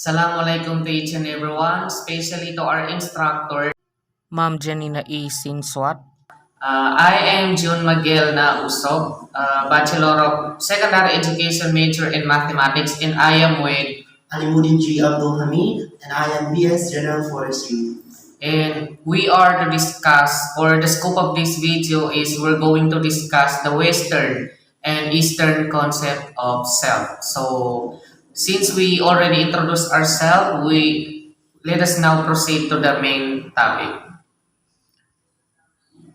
Assalamualaikum to each and everyone, especially to our instructor. Ma'am Janina E. Sinswat. I am June Miguel na Usog, Bachelor of Secondary Education major in Mathematics, and I am with, Alimuddin G. Abdul Hamid, and I am BS General Forestry. and we are to discuss, or the scope of this video is we're going to discuss the Western and Eastern concept of self. So, since we already introduced ourselves, we let us now proceed to the main topic.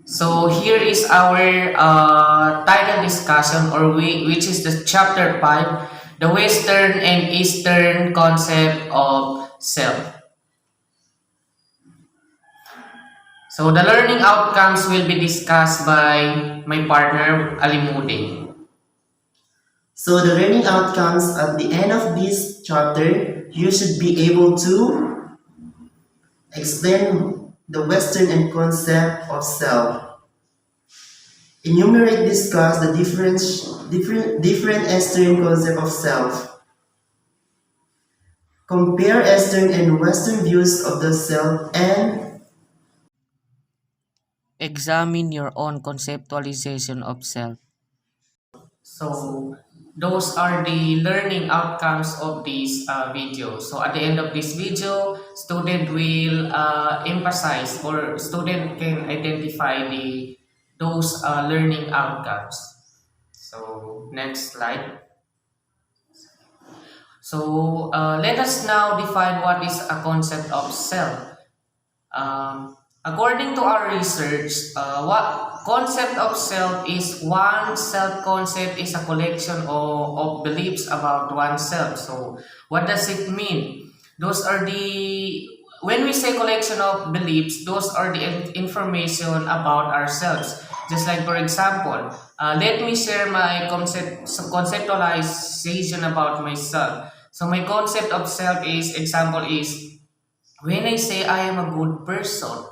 So here is our title discussion, which is the chapter 5, the Western and Eastern concept of self. So the learning outcomes will be discussed by my partner Alimuddin. So the learning outcomes at the end of this chapter, you should be able to explain the Western and concept of self. Enumerate, discuss the different Eastern concept of self. Compare Eastern and Western views of the self and Examine your own conceptualization of self. So those are the learning outcomes of this video. So at the end of this video, student will emphasize, or student can identify those learning outcomes. So next slide. So let us now define what is a concept of self. According to our research, what concept of self is one self-concept is a collection of beliefs about oneself. So what does it mean? Those are the when we say collection of beliefs, those are the information about ourselves. Just like for example, let me share my conceptualization about myself. So my concept of self is example is when I say I am a good person.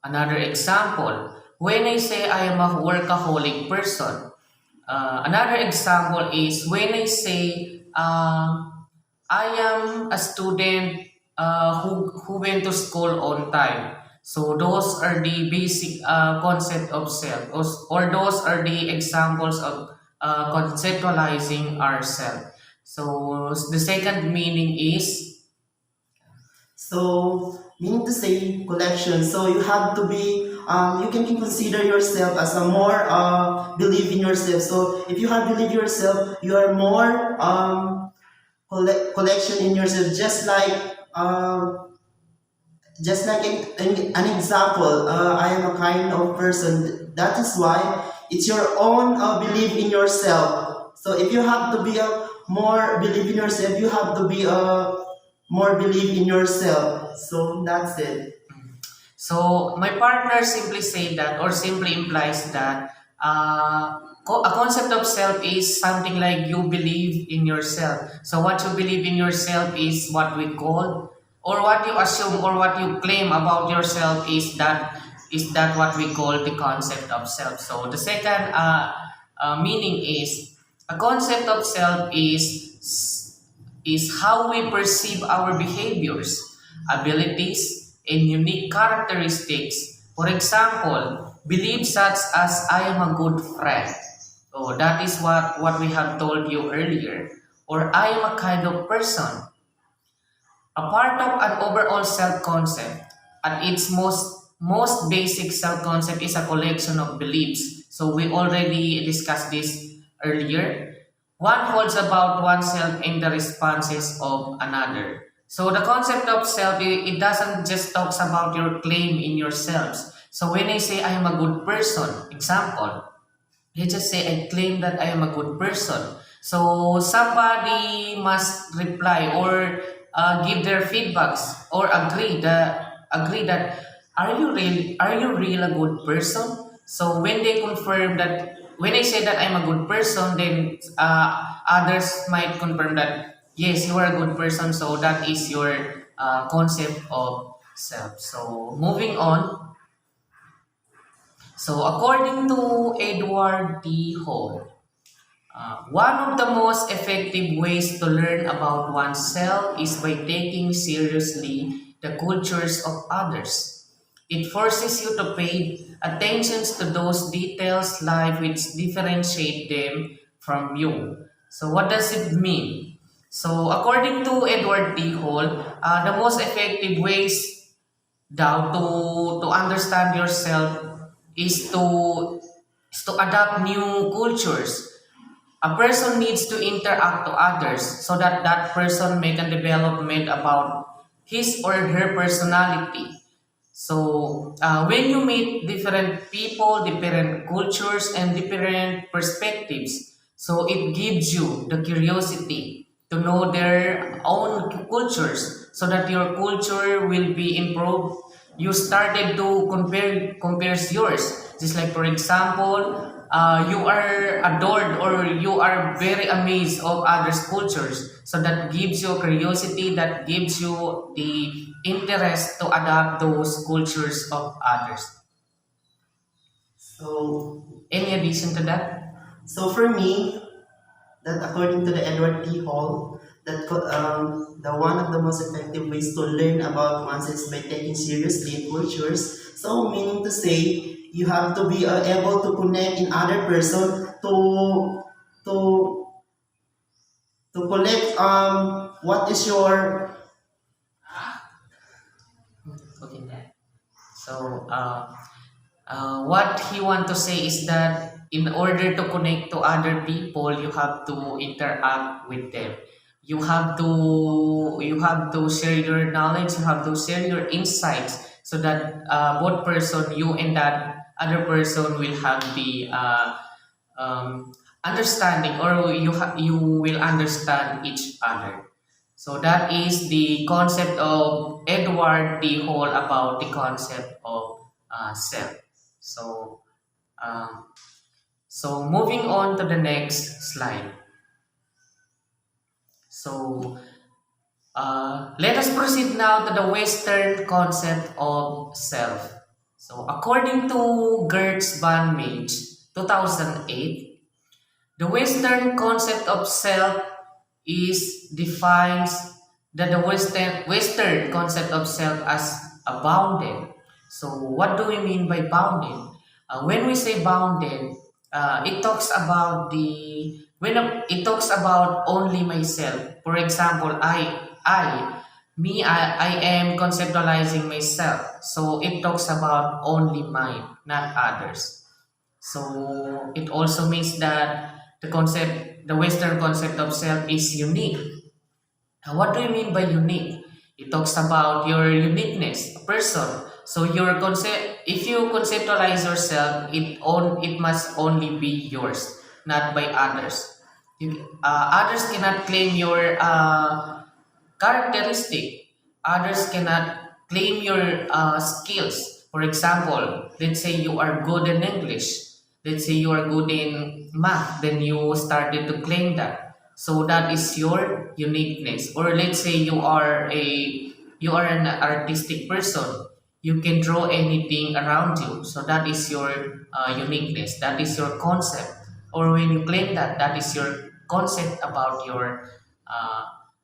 Another example, when I say I am a workaholic person. Another example is when I say I am a student who went to school on time. So those are the basic concept of self, or those are the examples of conceptualizing ourselves. So the second meaning is so meaning to say collection. So you have to be you can consider yourself as a more believe in yourself. So if you have believe yourself, you are more collection in yourself. Just like an example, I am a kind of person. That is why it's your own belief in yourself. So if you have to be a more believe in yourself, you have to be a more believe in yourself. So that's it. So my partner simply say that, or simply implies that a concept of self is something like you believe in yourself. So what you believe in yourself is what we call, or what you assume, or what you claim about yourself is that what we call the concept of self. So the second meaning is a concept of self is how we perceive our behaviors, abilities, and unique characteristics. For example, beliefs such as I am a good friend. Oh, that is what we have told you earlier. Or I am a kind of person. A part of an overall self-concept. At its most basic self-concept is a collection of beliefs. So we already discussed this earlier. One holds about oneself in the responses of another. So the concept of self, it doesn't just talks about your claim in yourselves. So when I say I am a good person, example, let's just say I claim that I am a good person. So somebody must reply, or give their feedbacks, or agree that are you real a good person? So when they confirm that, when I say that I'm a good person, then others might confirm that yes, you are a good person. So that is your concept of self. So moving on. So according to Edward D. Hall, One of the most effective ways to learn about oneself is by taking seriously the cultures of others. It forces you to pay attention to those details life which differentiate them from you. So what does it mean? So according to Edward T. Hall, the most effective ways daw to understand yourself is to adapt new cultures. A person needs to interact to others so that that person make a development about his or her personality. So when you meet different people, different cultures, and different perspectives, so it gives you the curiosity to know their own cultures, so that your culture will be improved. You started to compares yours. Just like for example, you are adored or you are very amazed of others' cultures. So that gives you curiosity, that gives you the interest to adapt those cultures of others. So, Any addition to that? so for me, that according to the Edward T. Hall, the one of the most effective ways to learn about oneself is by taking seriously cultures. So meaning to say, you have to be able to connect in other person to to collect what is your Okay. So, what he want to say is that in order to connect to other people, you have to interact with them. You have to share your knowledge. You have to share your insights so that both person, you and that other person, will have the um, understanding, or you will understand each other. So that is the concept of Edward D. Hall about the concept of self. So, um, so moving on to the next slide. So let us proceed now to the Western concept of self. So according to Gertz van Mage, 2008, the Western concept of self is defines that the Western concept of self as a bounded. So what do we mean by bounded? When we say bounded, it talks about it talks about only myself. For example, I am conceptualizing myself. So it talks about only mine, not others. So it also means that the Western concept of self is unique. Now, what do you mean by unique? It talks about your uniqueness, a person. So if you conceptualize yourself, it must only be yours, not by others. Others cannot claim your characteristic. Others cannot claim your skills. For example, let's say you are good in English. Let's say you are good in math. Then you started to claim that. So that is your uniqueness. Or let's say you are an artistic person. You can draw anything around you. So that is your uniqueness. That is your concept. Or when you claim that, that is your concept about your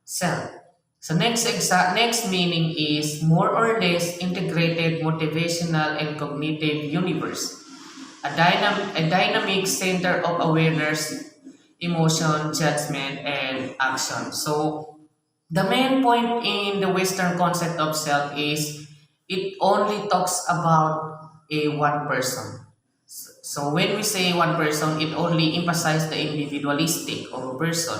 self. So next meaning is more or less integrated motivational and cognitive universe. A dynamic center of awareness, emotion, judgment, and action. So the main point in the Western concept of self is it only talks about a one person. So when we say one person, it only emphasizes the individualistic of a person.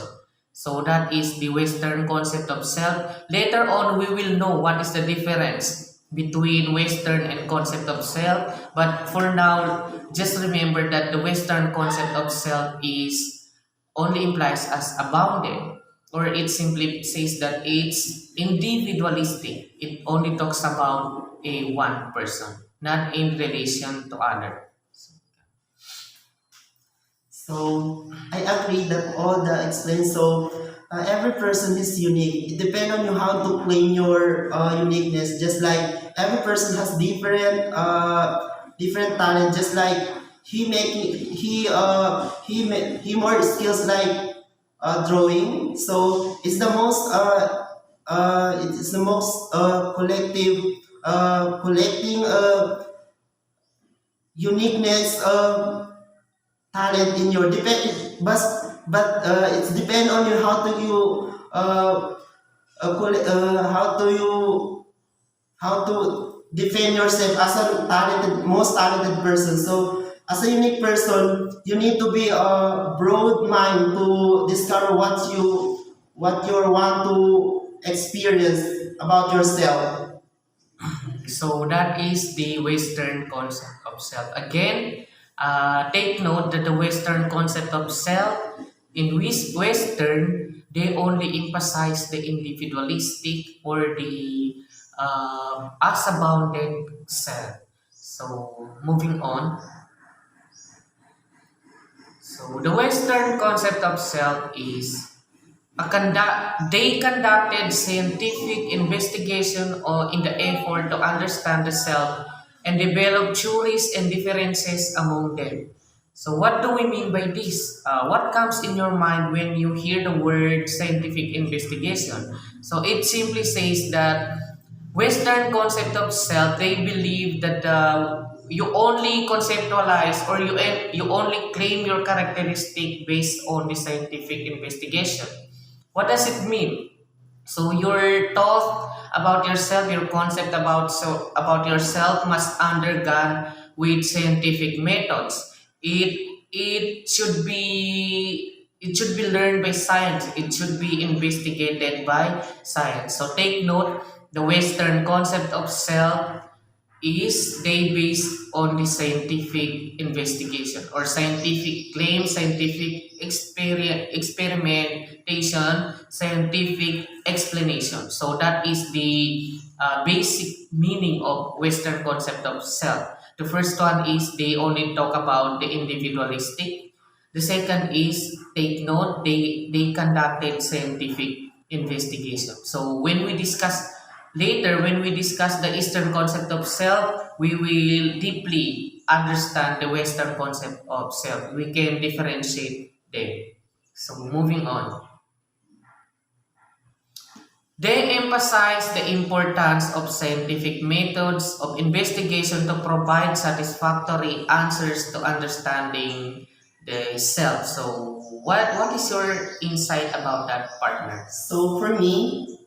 So that is the Western concept of self. Later on, we will know what is the difference between Western and concept of self. But for now, just remember that the Western concept of self is only implies as abounded, or it simply says that it's individualistic. It only talks about a one person, not in relation to other. So I agree that all the explained. So every person is unique. It depends on you how to claim your uniqueness. Just like every person has different talent. Just like he more skills like drawing. So it's the most collecting uniqueness talent in your depend but it's depend on you how do you how to defend yourself as a most talented person. So as a unique person, you need to be a broad mind to discover what you want to experience about yourself. So that is the Western concept of self. Again, take note that the Western concept of self, in Western, they only emphasize the individualistic or the as bounded self. So moving on. So the Western concept of self is they conducted scientific investigation or in the effort to understand the self and develop theories and differences among them. So what do we mean by this? What comes in your mind when you hear the word scientific investigation? So it simply says that Western concept of self, they believe that you only conceptualize or you only claim your characteristic based on the scientific investigation. What does it mean? So your thought about yourself, your concept about yourself must undergone with scientific methods. It should be learned by science. It should be investigated by science. So take note, the Western concept of self is they based on the scientific investigation or scientific claim, scientific experimentation, scientific explanation. So that is the basic meaning of Western concept of self. The first one is they only talk about the individualistic. The second is take note they conducted scientific investigation. So when we discuss the Eastern concept of self, we will deeply understand the Western concept of self. We can differentiate them. So moving on. They emphasize the importance of scientific methods of investigation to provide satisfactory answers to understanding the self. So what is your insight about that, partner? So for me,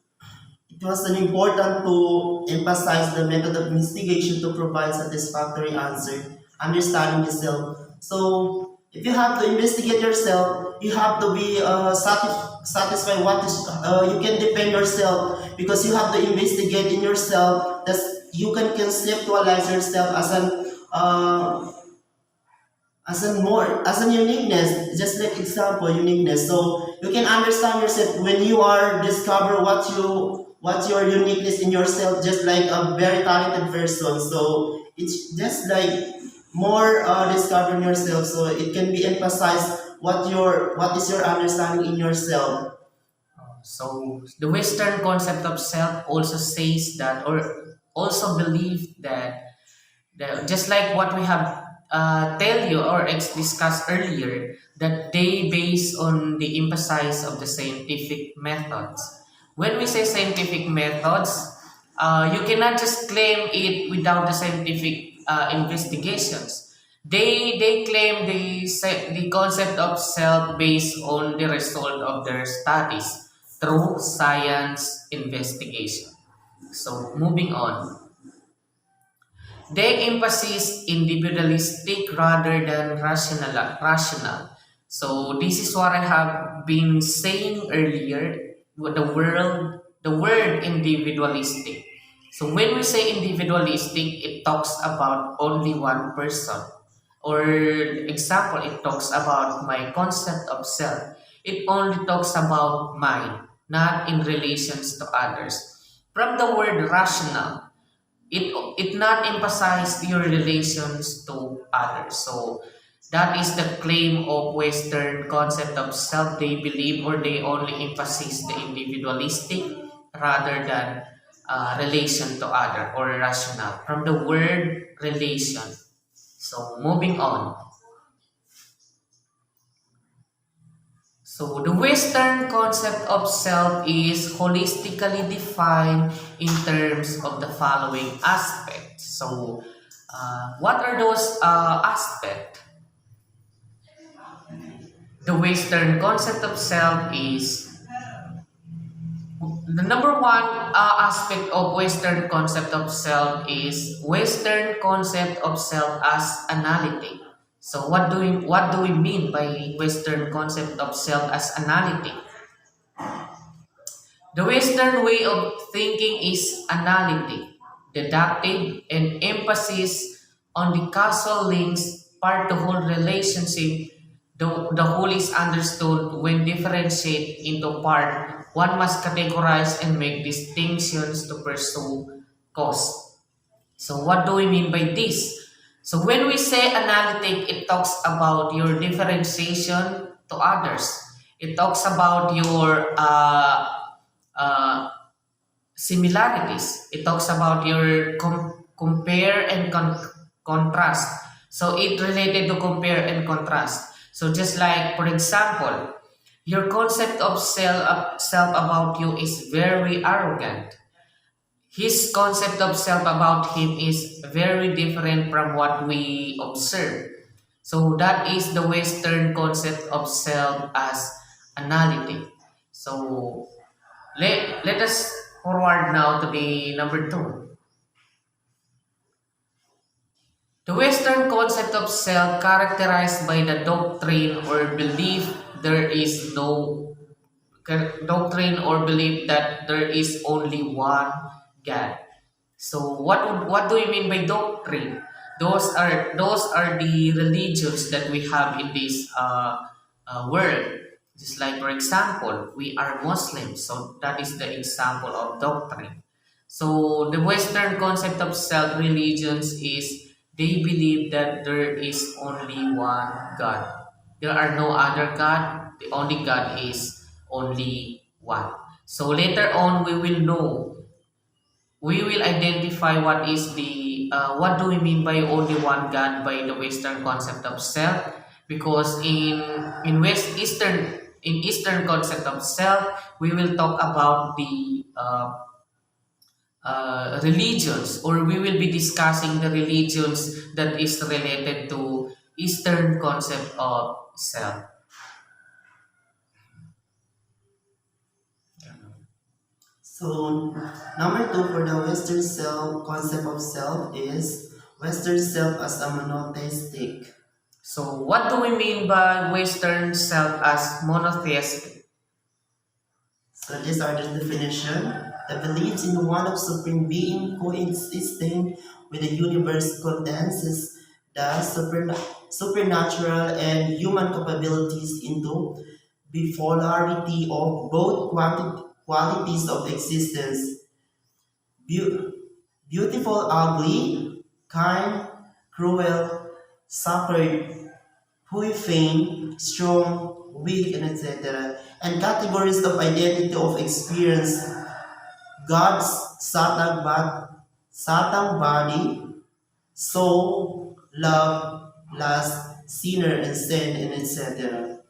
it was an important to emphasize the method of investigation to provide satisfactory answer, understanding yourself. So if you have to investigate yourself, you have to be satisfied what is you can defend yourself because you have to investigate in yourself that you can conceptualize yourself as an uniqueness, just like example uniqueness. So you can understand yourself when you are discover what's your uniqueness in yourself, just like a very talented person. So it's just like more discovering yourself. So it can be emphasized what is your understanding in yourself. So the Western concept of self also says that, or also believe that, just like what we have tell you or discussed earlier, that they base on the emphasis of the scientific methods. When we say scientific methods, you cannot just claim it without the scientific investigations. They claim the concept of self based on the result of their studies through science investigation. So moving on. They emphasize individualistic rather than rational. So this is what I have been saying earlier. The word individualistic. So when we say individualistic, it talks about only one person. Or example, it talks about my concept of self. It only talks about mine, not in relations to others. From the word rational, it not emphasize your relations to others. So that is the claim of Western concept of self. They believe or they only emphasize the individualistic rather than relation to other or rational from the word relation. So So moving on. So the Western concept of self is holistically defined in terms of the following aspects. So what are those aspects? The Western concept of self is the number one aspect of Western concept of self is Western concept of self as analytic. So what do we mean by Western concept of self as analytic? The Western way of thinking is analytic, deductive, and emphasis on the causal links part to whole relationship. The whole is understood when differentiate into part. One must categorize and make distinctions to pursue cause. So what do we mean by this? So when we say analytic, it talks about your differentiation to others. It talks about your uh, similarities. It talks about your compare and contrast. So it related to compare and contrast. So just like, for example, your concept of self about you is very arrogant. His concept of self about him is very different from what we observe. So that is the Western concept of self as analytic. So let us forward now to the number two. The Western concept of self characterized by the doctrine or belief there is no doctrine or belief that there is only one God. So what do we mean by doctrine? Those are the religions that we have in this world. Just like for example, we are Muslims, so that is the example of doctrine. So the Western concept of self religions is they believe that there is only one God. There are no other God. The only God is only one. So later on, we will identify what do we mean by only one God by the Western concept of self, because in Eastern concept of self we will talk about the religions, or we will be discussing the religions that is related to Eastern concept of self. So, number two for the Western self concept of self is Western self as a monotheistic. So what do we mean by Western self as monotheistic? So these are the definition. The belief in one of supreme being coexisting with the universe condenses the supernatural and human capabilities into bipolarity of both qualities of existence. Beau- Beautiful, ugly, kind, cruel, suffered, faint, strong, weak, and etc. And categories of identity of experience. God's Satang body, soul, love, lust, sinner, and sin, and etc.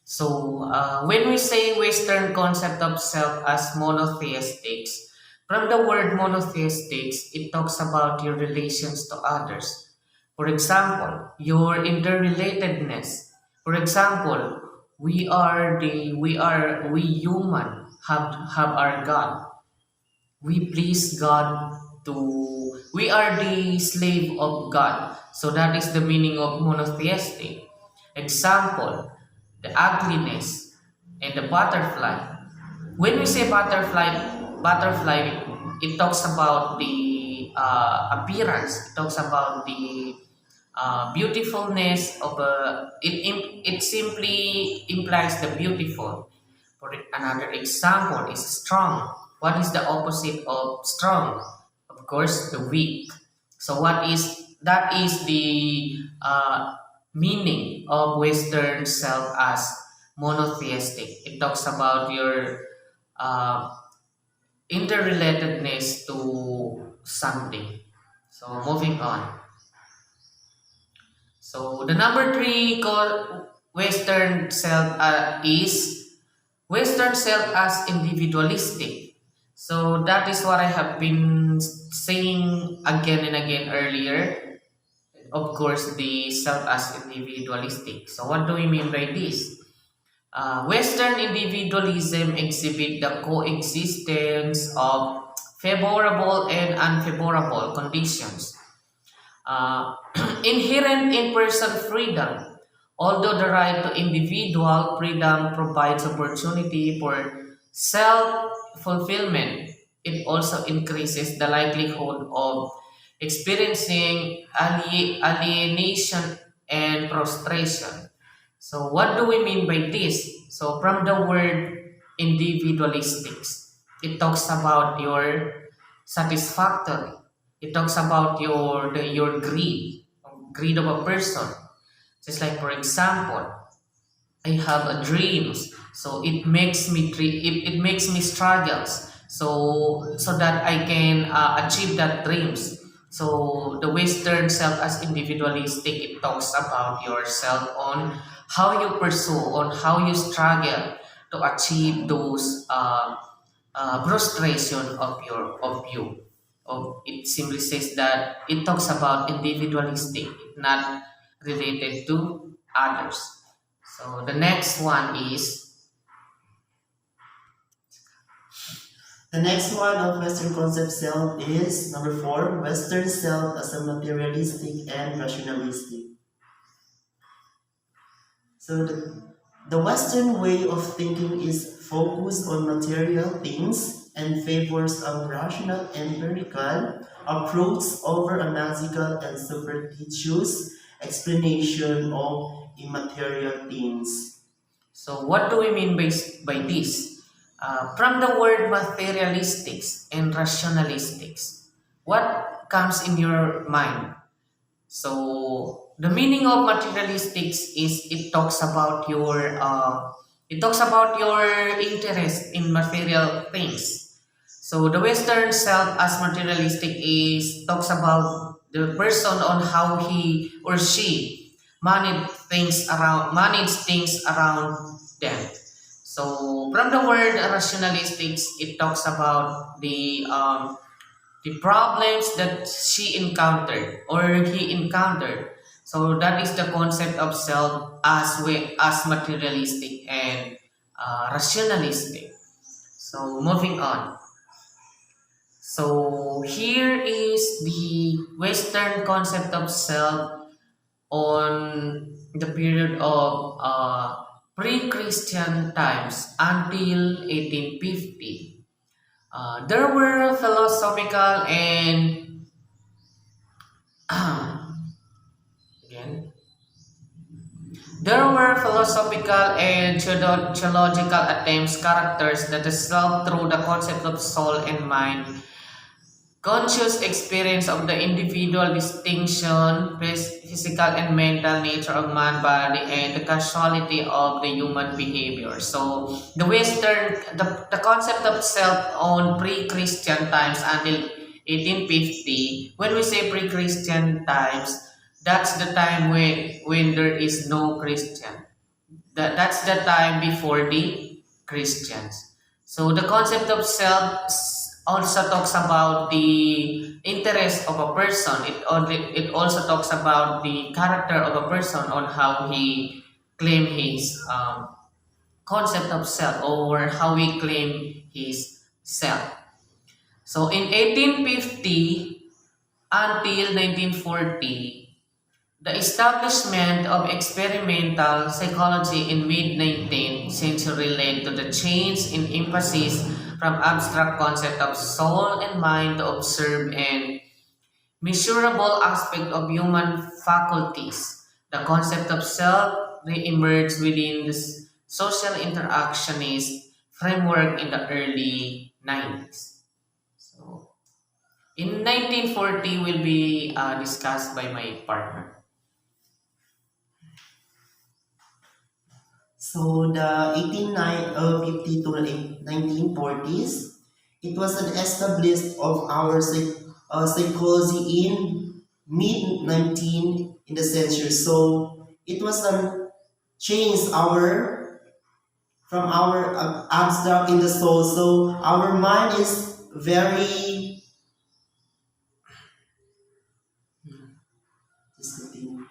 So when we say Western concept of self as monotheistics, from the word monotheistics, it talks about your relations to others. For example, your interrelatedness. For example, we human have our God. We please God to we are the slave of God. So that is the meaning of monotheistic. Example, the ugliness and the butterfly. When we say butterfly, it talks about the appearance. It talks about the beautifulness of it simply implies the beautiful. For another example is strong. What is the opposite of strong? Of course, the weak. So that is the meaning of Western self as monotheistic. It talks about your uh, interrelatedness to something. So moving on. So the number three Western self is Western self as individualistic. So that is what I have been saying again and again earlier. Of course, the self as individualistic. So what do we mean by this? Western individualism exhibit the coexistence of favorable and unfavorable conditions. Uh, Inherent in person freedom. Although the right to individual freedom provides opportunity for self fulfillment, it also increases the likelihood of experiencing alienation and frustration. So, what do we mean by this? So, from the word individualistics, it talks about your satisfactory. It talks about your greed of a person. Just like for example, I have a dreams, so it makes me struggles, so that I can achieve that dreams. So the Western self as individualistic, it talks about yourself on how you pursue, on how you struggle to achieve those frustration of you. It simply says that it talks about individualistic, not related to others. So the next one is The next one of Western concept self is number 4, Western self as a materialistic and rationalistic. So the Western way of thinking is focused on material things and favors a rational empirical approach over a magical and superstitious explanation of immaterial things. so what do we mean by this? From the word materialistics and rationalistics, what comes in your mind? So the meaning of materialistics is it talks about your interest in material things. So the Western self as materialistic is talks about the person on how he or she manage things around them. So from the word rationalistics, it talks about the problems that she encountered or he encountered. So that is the concept of self as materialistic and rationalistic. So moving on. So here is the Western concept of self on the period of pre-Christian times until 1850. There were philosophical and again, there were philosophical and theological attempts characters that the self through the concept of soul and mind, conscious experience of the individual distinction, physical and mental nature of man body, and the causality of the human behavior. So the concept of self on pre-Christian times until 1850. When we say pre-Christian times, that's the time when there is no Christian. That's the time before the Christians. So the concept of self also talks about the interest of a person. It also talks about the character of a person on how he claim his concept of self or how he claim his self. So in 1850 until 1940, the establishment of experimental psychology in mid-19th century led to the change in emphasis from abstract concept of soul and mind to observe and measurable aspect of human faculties. The concept of self re-emerged within the social interactionist framework in the early 90s. So, in 1940 will be discussed by my partner. So the 1850 to 1940s, it was an established of our psychology in mid 19 in the century. So it was changed our from our abstract in the soul. So our mind is very. Just continue.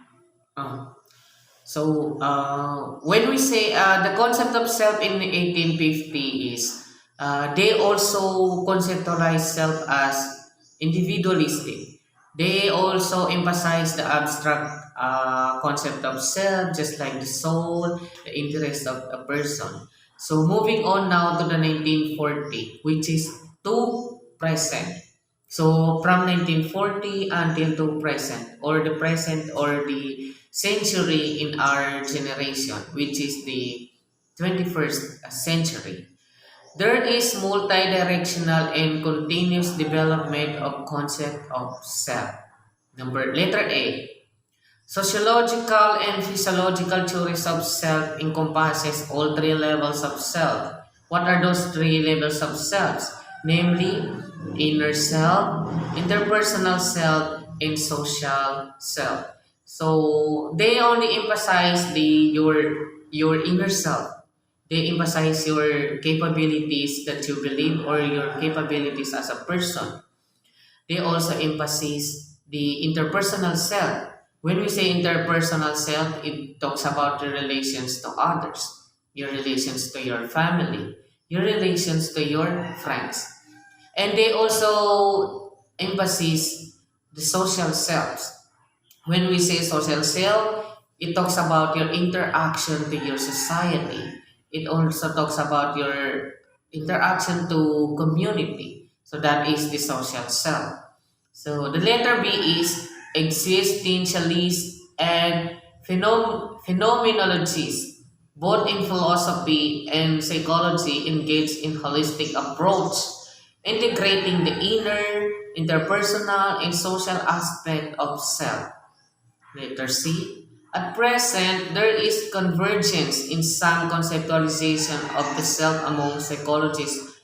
Uh, when we say the concept of self in 1850 is they also conceptualize self as individualistic. They also emphasize the abstract concept of self, just like the soul, the interest of a person. So moving on now to the 1940, which is to present. So from 1940 until to present, or the present, or the century in our generation, which is the 21st century. There is multi-directional and continuous development of concept of self. Letter A. Sociological and physiological theories of self encompasses all three levels of self. What are those three levels of selves? Namely, inner self, interpersonal self, and social self. So they only emphasize your inner self. They emphasize your capabilities that you believe, or your capabilities as a person. They also emphasize the interpersonal self. When we say interpersonal self, it talks about your relations to others, your relations to your family, your relations to your friends. And they also emphasize the social selves. When we say social self, it talks about your interaction to your society. It also talks about your interaction to community. So that is the social self. So the letter B is existentialist and phenomenologist. Both in philosophy and psychology engage in holistic approach, integrating the inner, interpersonal, and social aspect of self. Letter C. At present, there is convergence in some conceptualization of the self among psychologists,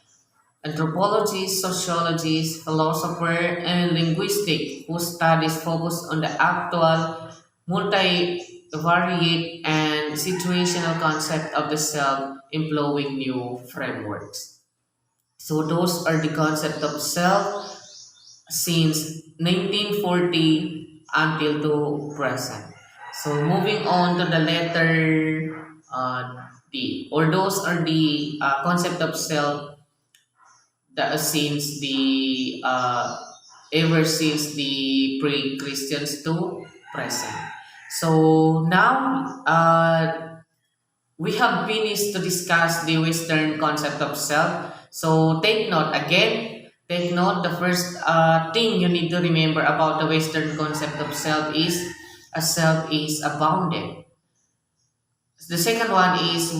anthropologists, sociologists, philosophers, and linguistics whose studies focus on the actual, multivariate, and situational concept of the self, employing new frameworks. So those are the concept of self since 1940 until to present. So moving on to the letter D, or those are the concept of self that since the ever since the pre-Christians to present. So now we have finished to discuss the Western concept of self. So take note again. Take note. The first thing you need to remember about the Western concept of self is a self is abounded. The second one is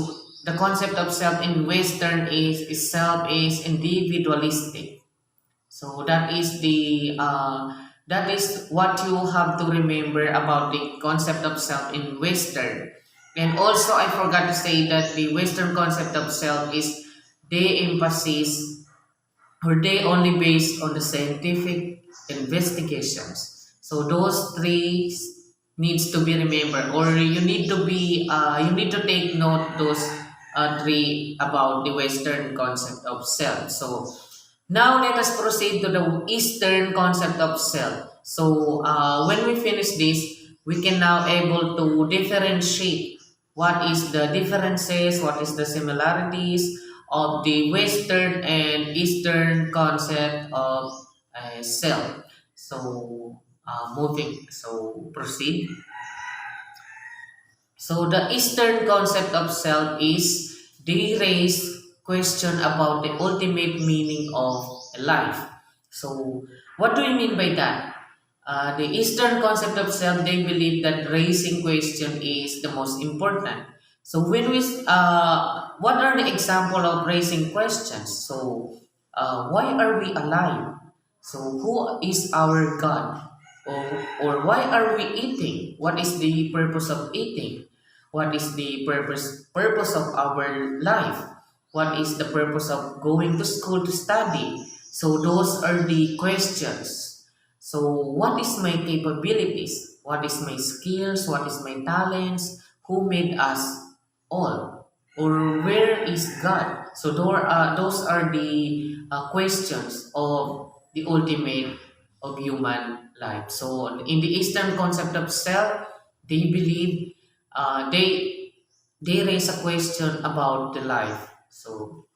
the concept of self in Western is self is individualistic. So that is what you have to remember about the concept of self in Western. And also, I forgot to say that the Western concept of self is they emphasis, or they only based on the scientific investigations. So those three needs to be remembered, or you need to take note those three about the Western concept of self. So now let us proceed to the Eastern concept of self. So when we finish this, we can now able to differentiate what is the differences, what is the similarities of the Western and Eastern concept of self. So proceed. So the Eastern concept of self is they raise question about the ultimate meaning of life. So what do you mean by that? The Eastern concept of self, they believe that raising question is the most important. So what are the example of raising questions? So why are we alive? So who is our God? Or why are we eating? What is the purpose of eating? What is the purpose of our life? What is the purpose of going to school to study? So those are the questions. So, what is my capabilities? What is my skills? What is my talents? Who made us all? Or where is God? So, those are the questions of the ultimate of human life. So, in the Eastern concept of self, they believe uh, they they raise a question about the life. So,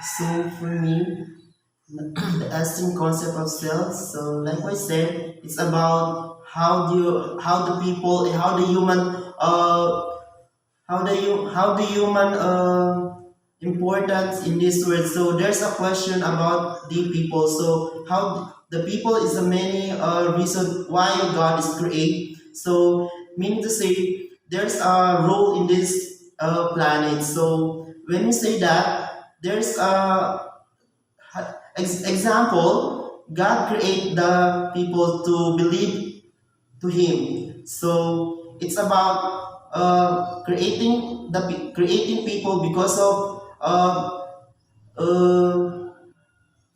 So for me, the Eastern concept of self. So like I said, it's about how the people, how the human, how the human importance in this world. So there's a question about the people. So how the people is a many reason why God is create. So meaning to say there's a role in this planet. So when we say that there's a example, God create the people to believe to Him. So it's about creating people uh,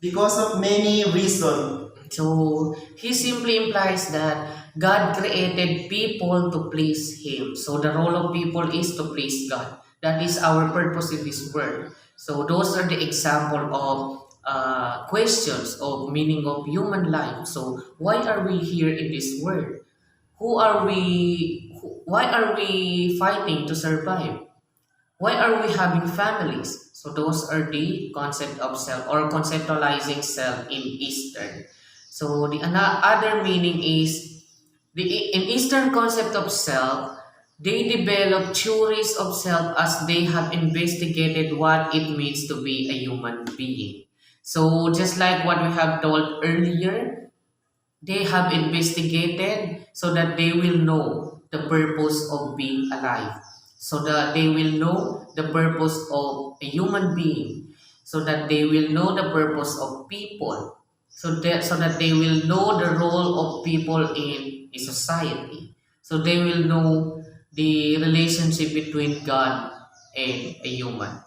because of many reason. So he simply implies that God created people to please Him. So the role of people is to please God. That is our purpose in this world. So those are the example of questions of meaning of human life. So why are we here in this world? Who are we? Why are we fighting to survive? Why are we having families? So those are the concept of self or conceptualizing self in Eastern. So the other meaning is the in Eastern concept of self, they develop theories of self as they have investigated what it means to be a human being. So just like what we have told earlier, they have investigated so that they will know the purpose of being alive. So that they will know the purpose of a human being. So that they will know the purpose of people. So that they will know the role of people in a society. So they will know the relationship between God and a human.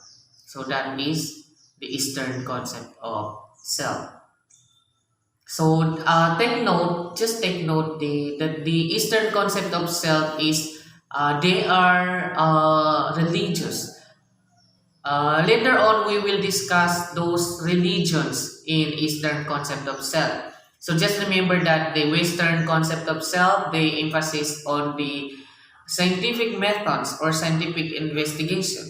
So that is the Eastern concept of self. So just take note that the Eastern concept of self is they are religious. Later on, we will discuss those religions in Eastern concept of self. So just remember that the Western concept of self, they emphasize on the scientific methods or scientific investigation.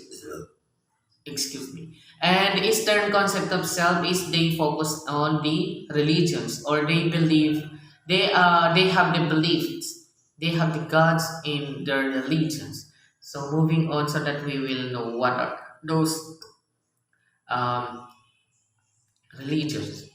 Excuse me. And the Eastern concept of self is they focus on the religions or they believe they have the beliefs, they have the gods in their religions. So moving on so that we will know what are those um, religions.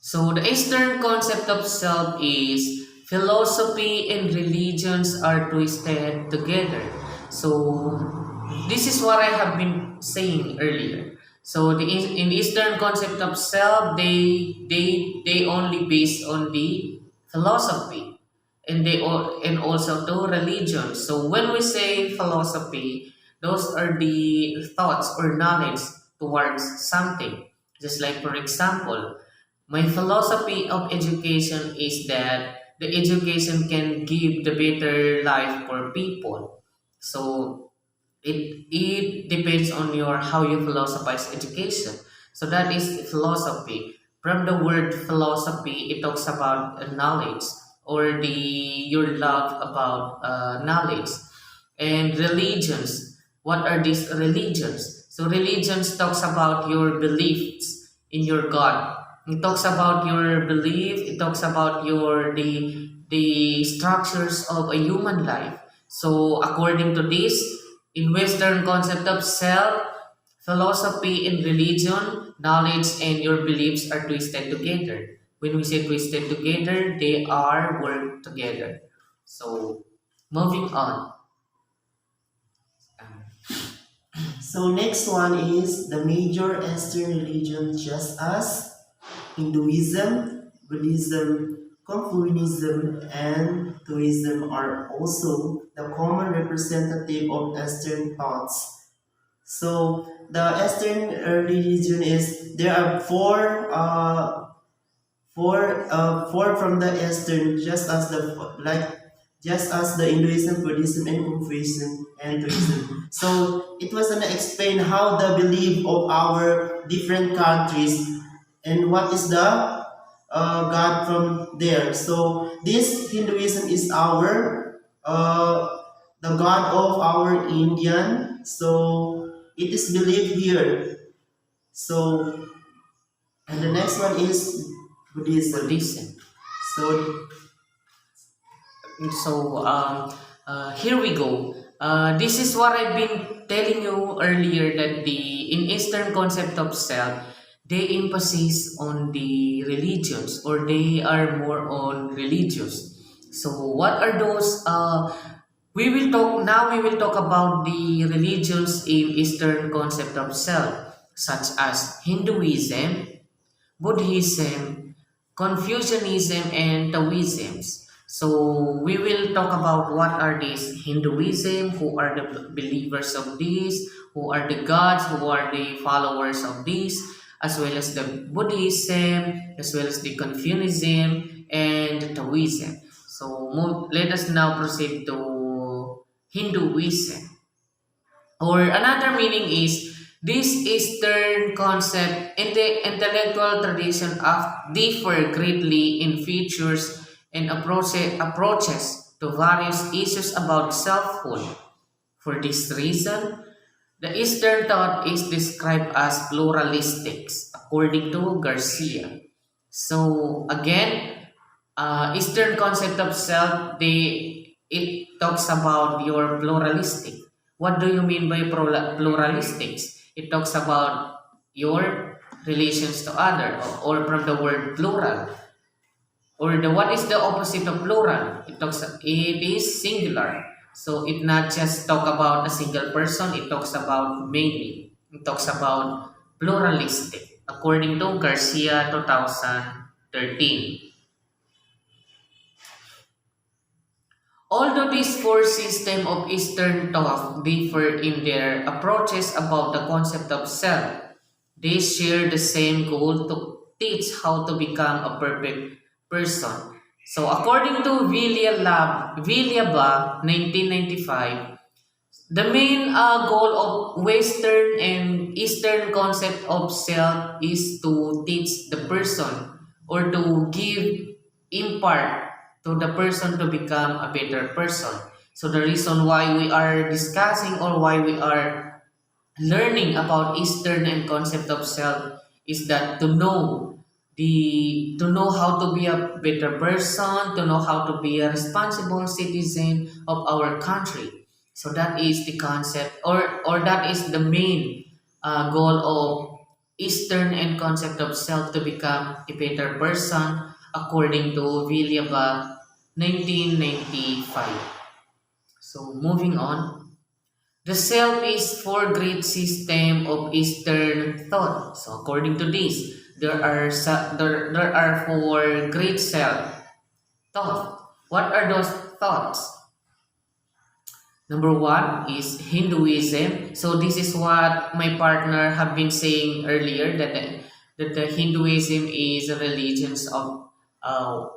So the Eastern concept of self is philosophy and religions are twisted together. So this is what I have been saying earlier. So in Eastern concept of self, they only based on the philosophy, and and also to religion. So when we say philosophy, those are the thoughts or knowledge towards something. Just like for example, my philosophy of education is that the education can give the better life for people. So it depends on your how you philosophize education. So that is philosophy. From the word philosophy, it talks about knowledge or the your love about knowledge. And religions. What are these religions? So religions talks about your beliefs in your God. It talks about your belief. It talks about your the structures of a human life. So according to this, in Western concept of self, philosophy and religion, knowledge and your beliefs are twisted together. When we say twisted together, they are work together. So moving on. So next one is the major Eastern religion, just as Hinduism, Buddhism, Confucianism, and Taoism are also the common representative of Eastern thoughts. So the Eastern religion is there are four four from the Eastern, just as the Hinduism, Buddhism, and Confucianism and Taoism. So it was gonna explain how the belief of our different countries and what is the God from there. So this Hinduism is our the God of our Indian. So it is believed here. So and the next one is Buddhism. Buddhism. So Here we go. This is what I've been telling you earlier, that in Eastern concept of self, they emphasize on the religions, or they are more on religious. So what are those? We will talk now. We will talk about the religions in Eastern concept of self, such as Hinduism, Buddhism, Confucianism, and Taoism. So we will talk about what are these Hinduism, who are the believers of these, who are the gods, who are the followers of these, as well as the Buddhism, as well as the Confucianism, and Taoism. So let us now proceed to Hinduism. Or another meaning is, this Eastern concept in the intellectual tradition differ greatly in features and approaches to various issues about selfhood. For this reason, the Eastern thought is described as pluralistic, according to Garcia. So again, Eastern concept of self, it talks about your pluralistic. What do you mean by pluralistics? It talks about your relations to other, or from the word plural. Or what is the opposite of plural? It is singular. So it not just talk about a single person, it talks about many. It talks about pluralistic, according to Garcia 2013. Although these four systems of Eastern thought differ in their approaches about the concept of self, they share the same goal to teach how to become a perfect person. So according to Villaba 1995, the main goal of Western and Eastern concept of self is to teach the person, or to impart to the person to become a better person. So the reason why we are discussing, or why we are learning about Eastern and concept of self, is that to know how to be a better person, to know how to be a responsible citizen of our country. So that is the concept, or that is the main goal of Eastern and concept of self, to become a better person, according to Villaba 1995. So moving on. The self is four great system of Eastern thought. So according to this, there are four great self thought. What are those thoughts? Number one is Hinduism. So this is what my partner have been saying earlier, that the Hinduism is a religions of.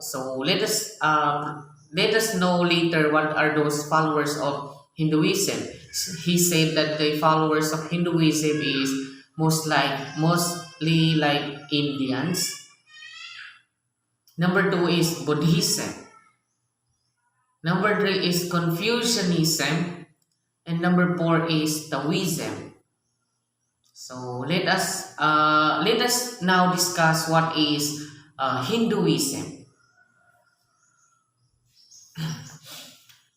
So let us know later what are those followers of Hinduism. He said that the followers of Hinduism is mostly like Indians. Number two is Buddhism. Number three is Confucianism. And number four is Taoism. So let us now discuss what is Hinduism.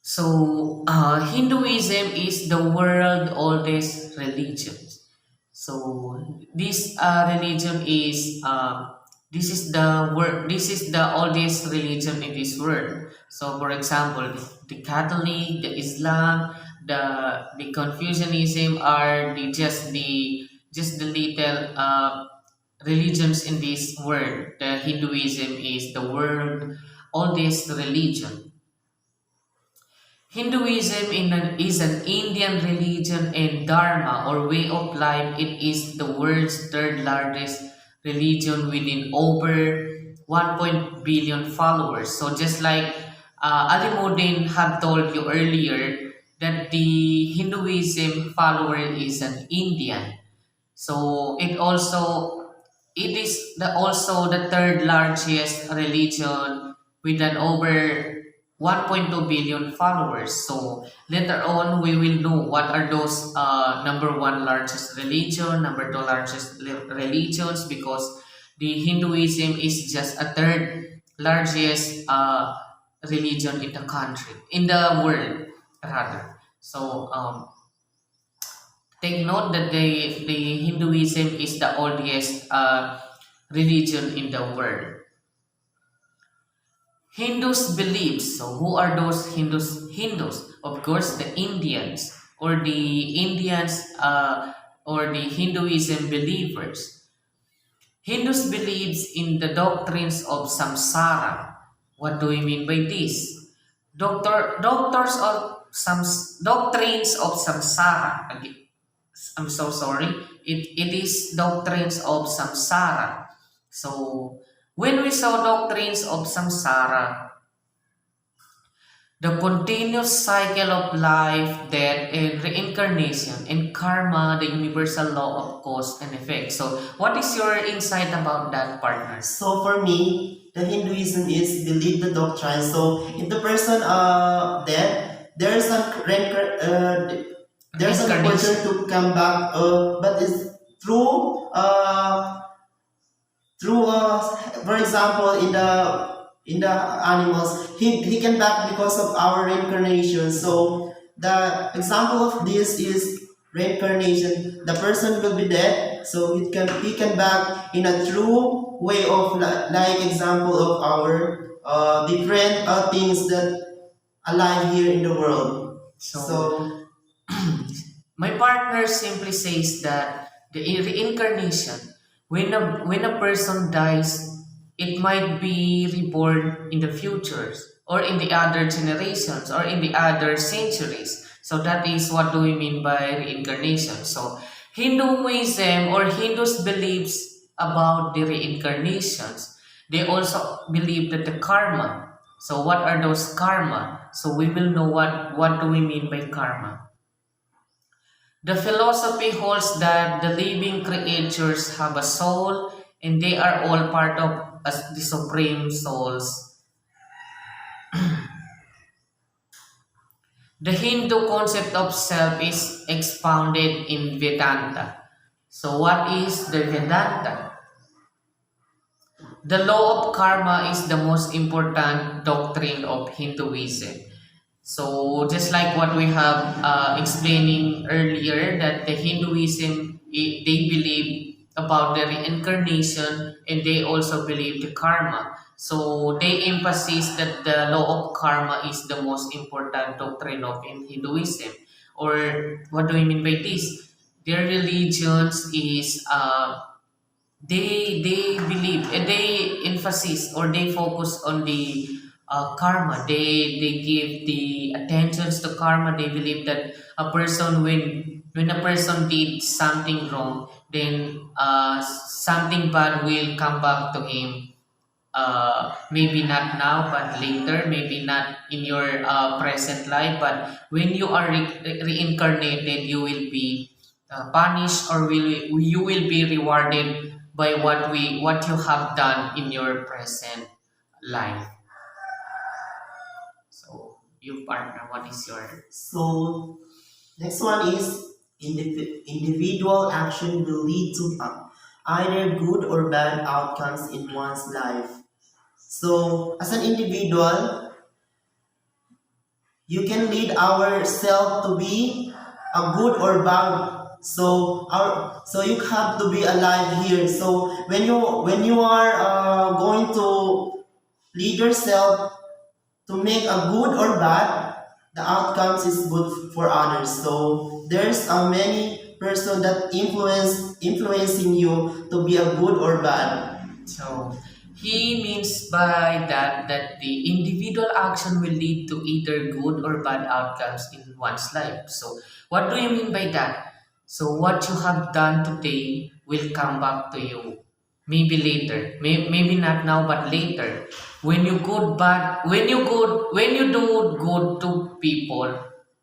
So Hinduism is the world oldest religion. So this religion is this is the oldest religion in this world. So for example, the Catholic, the Islam, the Confucianism are just the little religions in this world. The Hinduism is the world oldest religion. Hinduism is an Indian religion and dharma, or way of life. It is the world's third largest religion, within over 1 billion followers. So just like Alimuddin had told you earlier that the Hinduism follower is an Indian. So it is also the third largest religion with an over 1.2 billion followers. So later on, we will know what are those number one largest religion, number two largest religions, because the Hinduism is just a third largest religion in the country, in the world rather. So take note that the Hinduism is the oldest religion in the world. Hindus believe, so who are those Hindus? Hindus, of course, the Indians or the Indians or the Hinduism believers. Hindus believes in the doctrines of samsara. What do we mean by this? Doctors of some doctrines of samsara. I'm so sorry. It is doctrines of samsara. So when we saw doctrines of samsara, the continuous cycle of life, death, and reincarnation, and karma, the universal law of cause and effect. So what is your insight about that, partners? So for me, the Hinduism is believe the doctrine. So if the person dead, there's there's an Reincarnation. opportunity to come back, but it's through for example in the animals, he can back because of our reincarnation. So the example of this is reincarnation. The person will be dead, so he can back in a true way of like example of our different things that alive here in the world. So So my partner simply says that the reincarnation, when a person dies, it might be reborn in the futures or in the other generations or in the other centuries. So that is what do we mean by reincarnation. So Hinduism or Hindus believes about the reincarnations. They also believe that the karma. So what are those karma? So we will know what do we mean by karma. The philosophy holds that the living creatures have a soul and they are all part of the supreme souls. The Hindu concept of self is expounded in Vedanta. So what is the Vedanta? The law of karma is the most important doctrine of Hinduism. So just like what we have explaining earlier, that the Hinduism they believe about the reincarnation and they also believe the karma. So they emphasize that the law of karma is the most important doctrine of in Hinduism. Or what do we mean by this? Their religions is they believe they emphasis or they focus on the karma. They give the attentions to karma. They believe that a person when a person did something wrong, then something bad will come back to him. Maybe not now, but later. Maybe not in your present life, but when you are reincarnated, you will be punished or you will be rewarded by what you have done in your present life. So, you partner, what is your so next one is individual action will lead to either good or bad outcomes in one's life. So as an individual, you can lead ourselves to be a good or bad. So you have to be alive here. So when you are going to lead yourself to make a good or bad, the outcomes is good for others. So there's many person that influencing you to be a good or bad. so he means by that the individual action will lead to either good or bad outcomes in one's life. So what do you mean by that? So what you have done today will come back to you. maybe later, maybe not now, but later. When you when you do good to people,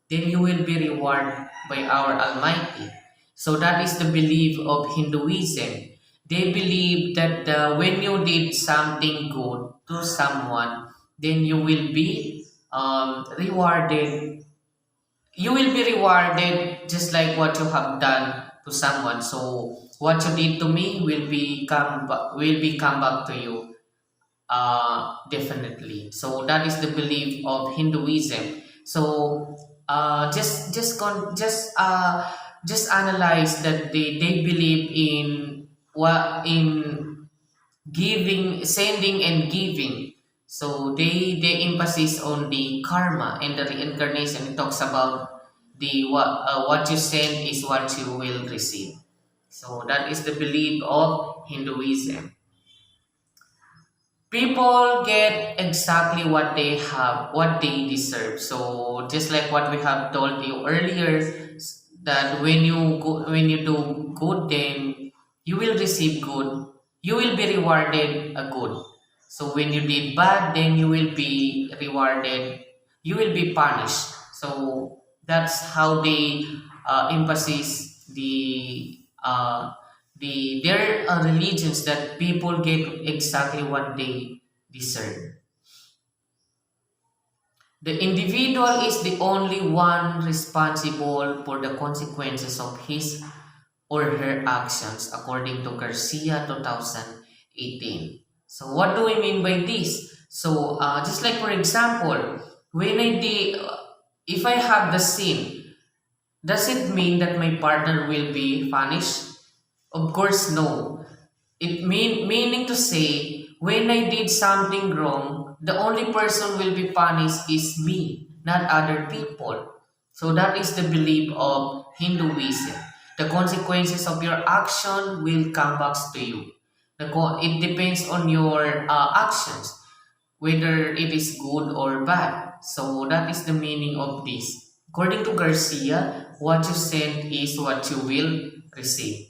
then you will be rewarded by our Almighty. So that is the belief of Hinduism. They believe that when you did something good to someone, then rewarded. You will be rewarded just like what you have done to someone. So what you did to me will be come back to you, definitely. So that is the belief of Hinduism. So just analyze that they believe in what in giving, sending and giving. So they emphasis on the karma and the reincarnation. It talks about the what you send is what you will receive. So that is the belief of Hinduism. People get exactly what they have, what they deserve. So just like what we have told you earlier, that when you do good, then you will receive good. You will be rewarded a good. So when you did bad, then you will be rewarded. You will be punished. So that's how they emphasize their religions, that people get exactly what they deserve. The individual is the only one responsible for the consequences of his or her actions, according to Garcia 2018. So what do we mean by this? So just like for example, when I did, if I have the sin, does it mean that my partner will be punished? Of course, no. Meaning to say, when I did something wrong, the only person will be punished is me, not other people. So that is the belief of Hinduism. The consequences of your action will come back to you. It depends on your actions, whether it is good or bad. So that is the meaning of this. According to Garcia, what you send is what you will receive.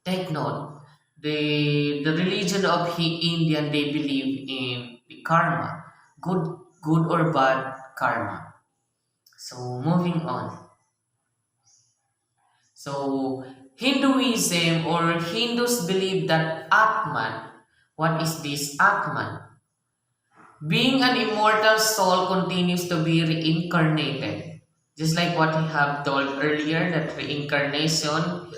Take note, the religion of Indian, they believe in the karma, good or bad karma. So moving on. So Hinduism or Hindus believe that Atman. What is this Atman? Being an immortal soul continues to be reincarnated. Just like what we have told earlier, that reincarnation,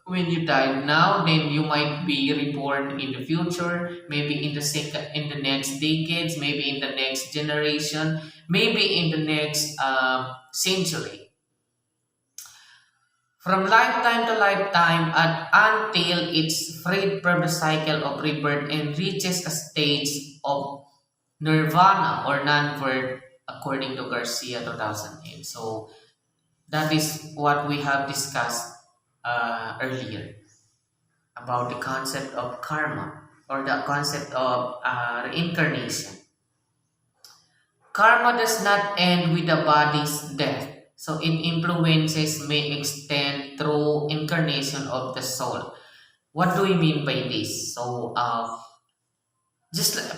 when you die now, then you might be reborn in the future, maybe in the next decades, maybe in the next generation, maybe in the next century. From lifetime to lifetime, until it's freed from the cycle of rebirth and reaches a stage of nirvana or non-birth, according to Garcia 2008. So that is what we have discussed earlier about the concept of karma or the concept of reincarnation. Karma does not end with the body's death, so its influences may extend through incarnation of the soul. What do we mean by this? So,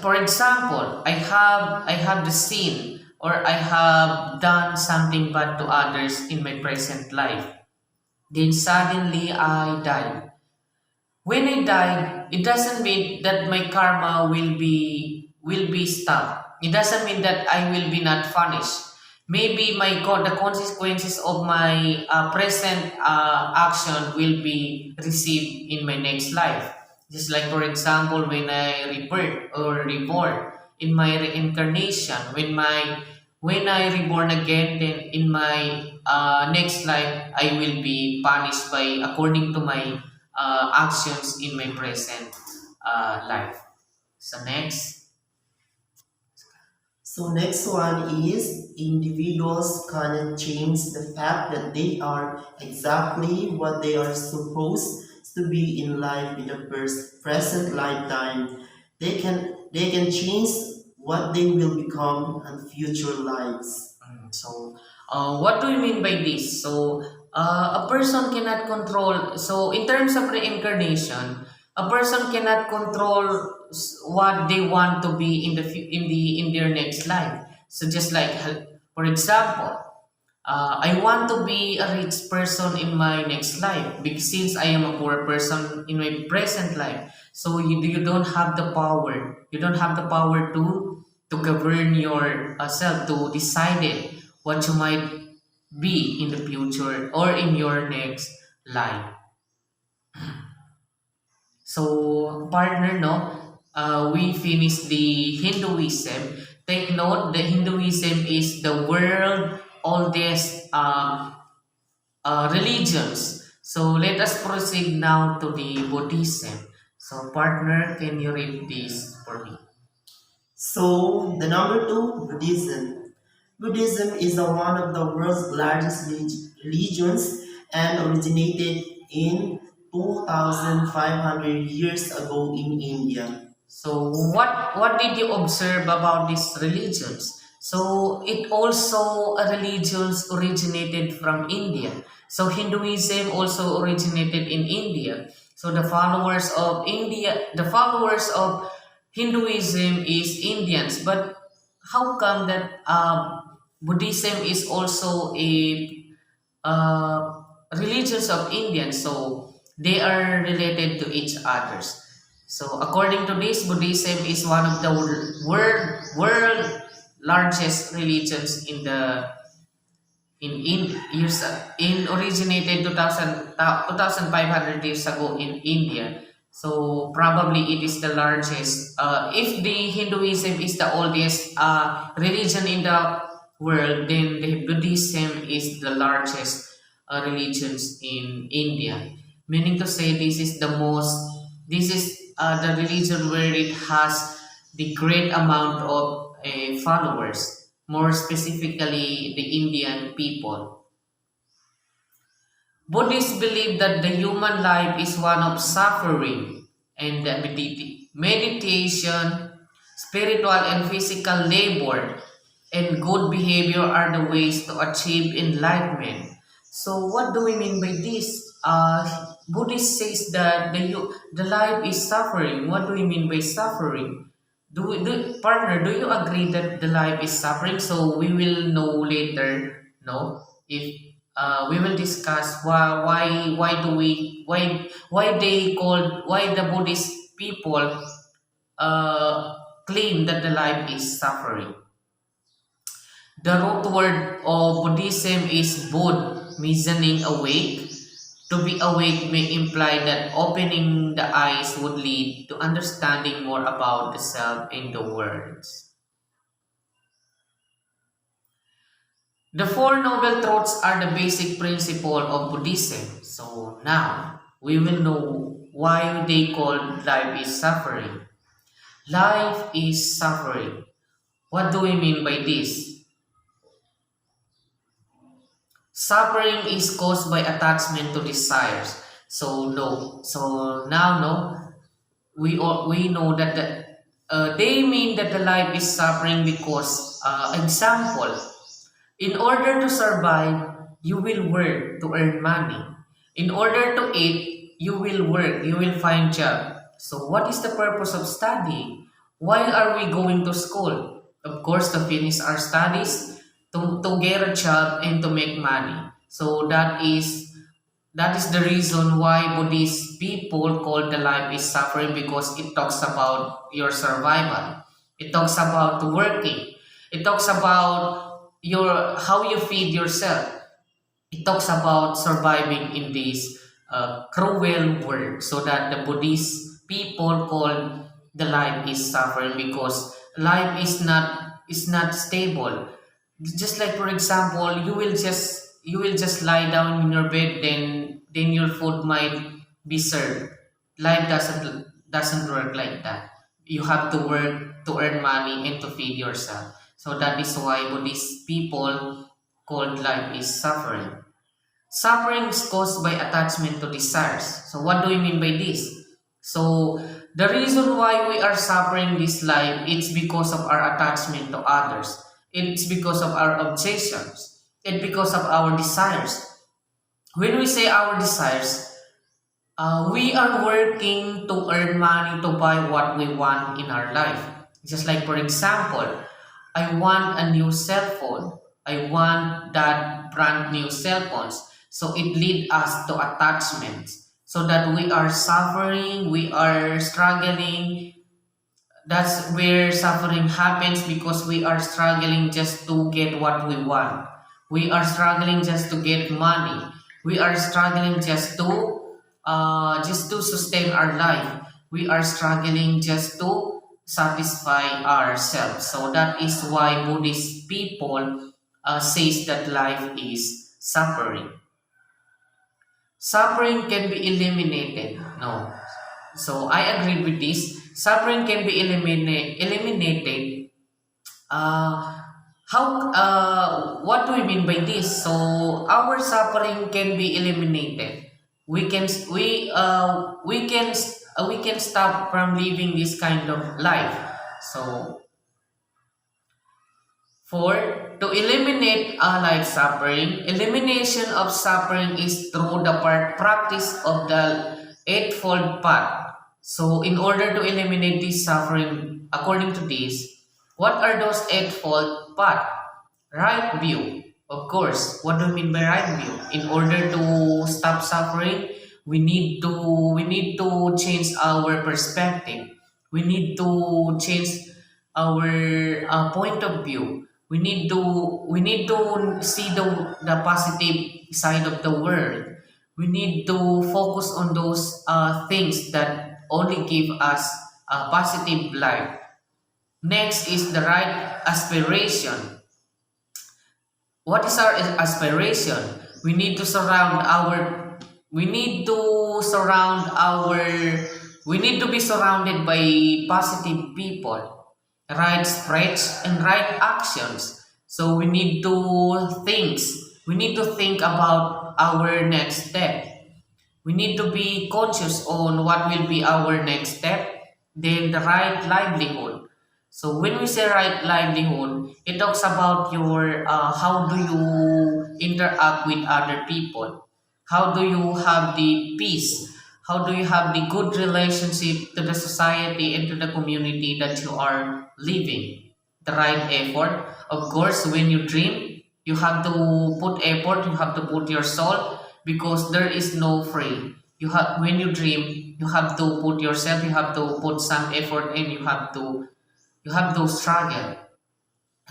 for example, I have the sin, or I have done something bad to others in my present life. Then suddenly I died. When I died, it doesn't mean that my karma will be stopped. It doesn't mean that I will be not punished. Maybe the consequences of my present action will be received in my next life. Just like for example, when I rebirth or reborn in my reincarnation, when I reborn again, then in my next life I will be punished by according to my actions in my present life. So next. So next one is individuals cannot change the fact that they are exactly what they are supposed to be in life in the present lifetime. They can change what they will become in future lives. So, what do you mean by this? So, a person cannot control. So, in terms of reincarnation, A person cannot control what they want to be in the in their next life. So just like, for example, I want to be a rich person in my next life because since I am a poor person in my present life, so you don't have the power. You don't have the power to govern yourself to decide it what you might be in the future or in your next life. So, partner, no, we finished the Hinduism. Take note, the Hinduism is the world oldest religions. So, let us proceed now to the Buddhism. So, partner, can you read this for me? So the number two, Buddhism. Buddhism is one of the world's largest religions and originated in 2,500 years ago in India. So what did you observe about these religions? So it also a religions originated from India. So Hinduism also originated in India. So the followers of Hinduism is Indians. But how come that Buddhism is also a religions of Indians? So they are related to each others. So according to this, Buddhism is one of the world largest religions in years in originated 2,500 years ago in India. So probably it is the largest. If the Hinduism is the oldest religion in the world, then the Buddhism is the largest religions in India. Meaning to say, this is the most. This is the religion where it has the great amount of followers, more specifically the Indian people. Buddhists believe that the human life is one of suffering and that meditation, spiritual and physical labor, and good behavior are the ways to achieve enlightenment. So, what do we mean by this? Buddhist says that the life is suffering. What do we mean by suffering? Partner, do you agree that the life is suffering? So we will know later, no? If we will discuss why do we why the Buddhist people claim that the life is suffering. The root word of Buddhism is Bud, meaning awake. To be awake may imply that opening the eyes would lead to understanding more about the self and the worlds. The Four Noble Truths are the basic principle of Buddhism. So now we will know why they call life is suffering. Life is suffering. What do we mean by this? Suffering is caused by attachment to desires. So no. So now no. We know that they mean that the life is suffering because example, in order to survive, you will work to earn money. In order to eat, you will work. You will find job. So what is the purpose of studying? Why are we going to school? Of course, to finish our studies, to get a job and to make money. So that is the reason why Buddhist people call the life is suffering because it talks about your survival. It talks about working. It talks about your how you feed yourself. It talks about surviving in this cruel world. So that the Buddhist people call the life is suffering because life is not stable. Just like for example, you will just lie down in your bed, then your food might be served. Life doesn't work like that. You have to work to earn money and to feed yourself. So that is why Buddhist people called life is suffering. Suffering is caused by attachment to desires. So what do we mean by this? So the reason why we are suffering this life, it's because of our attachment to others. It's because of our obsessions. It's because of our desires. When we say our desires, We are working to earn money to buy what we want in our life. Just like, for example, I want a new cell phone. I want that brand new cell phones. So it lead us to attachments. So that we are suffering, we are struggling. That's where suffering happens because we are struggling just to get what we want. We are struggling just to get money. We are struggling just to sustain our life. We are struggling just to satisfy ourselves. So that is why Buddhist people says that life is suffering. Suffering can be eliminated. No. So I agree with this. Suffering can be eliminated. Uh, how? What do we mean by this? So our suffering can be eliminated. We can stop from living this kind of life. So for to eliminate a life suffering, elimination of suffering is through the practice of the eightfold path. So, in order to eliminate this suffering, according to this, what are those eightfold path? Right view, of course. What do you mean by right view? In order to stop suffering, we need to change our perspective. We need to change our point of view. We need to see the positive side of the world. We need to focus on those things that only give us a positive life. Next is the right aspiration. What is our aspiration? We need to surround our we need to surround our we need to be surrounded by positive people, right speech and right actions. So we need to think about our next step. We need to be conscious on what will be our next step, then the right livelihood. So when we say right livelihood, it talks about your how do you interact with other people, how do you have the peace, how do you have the good relationship to the society and to the community that you are living. The right effort, of course, when you dream, you have to put effort, you have to put your soul, because there is no free. You have When you dream, you have to put yourself, you have to put some effort, and you have to struggle.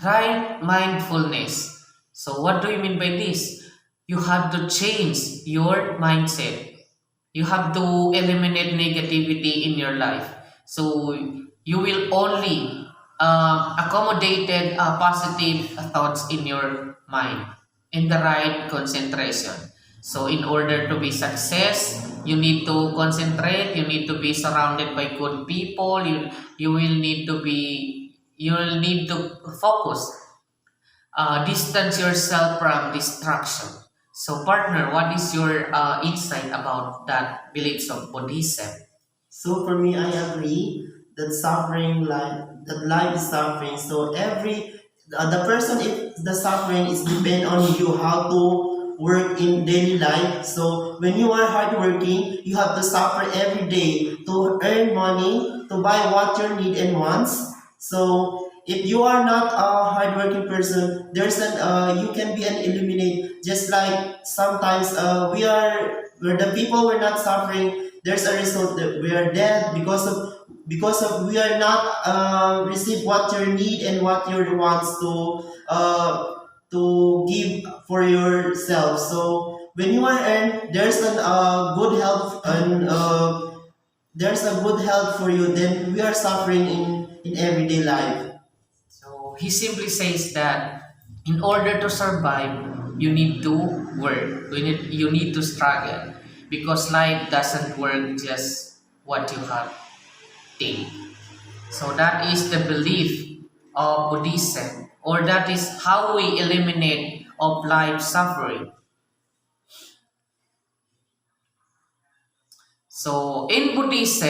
Right mindfulness. So what do you mean by this? You have to change your mindset. You have to eliminate negativity in your life. So you will only accommodated positive thoughts in your mind in the right concentration. So in order to be success, you need to concentrate. You need to be surrounded by good people. You will need to focus. Distance yourself from distraction. So partner, what is your insight about that beliefs of Buddhism? So for me, I agree that that life is suffering. So the person, if the suffering is depend on you how to work in daily life. So when you are hardworking, you have to suffer every day to earn money to buy what you need and wants. So if you are not a hardworking person, there's an you can be an eliminate. Just like sometimes we are where the people were not suffering, there's a result that we are dead because of we are not receive what your need and what your wants to give for yourself. So when you are earned, there's an good health and there's a good health for you. Then we are suffering in everyday life. So he simply says that in order to survive, you need to work. You need to struggle, because life doesn't work just what you have daily. So that is the belief of Buddhism, or that is how we eliminate of life suffering. So in Buddhist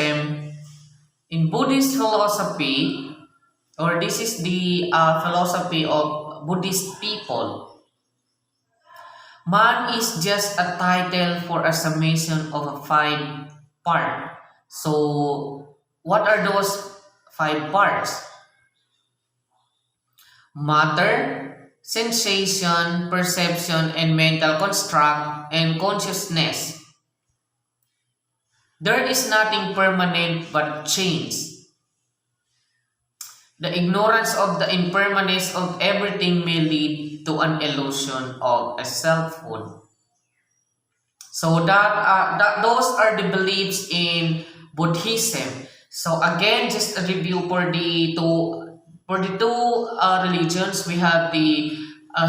philosophy, or this is the philosophy of Buddhist people. Man is just a title for a summation of a five part. So, what are those five parts? Matter, sensation, perception, and mental construct, and consciousness. There is nothing permanent but change. The ignorance of the impermanence of everything may lead to an illusion of a selfhood. So those are the beliefs in Buddhism. So again, just a review for the two religions. We have the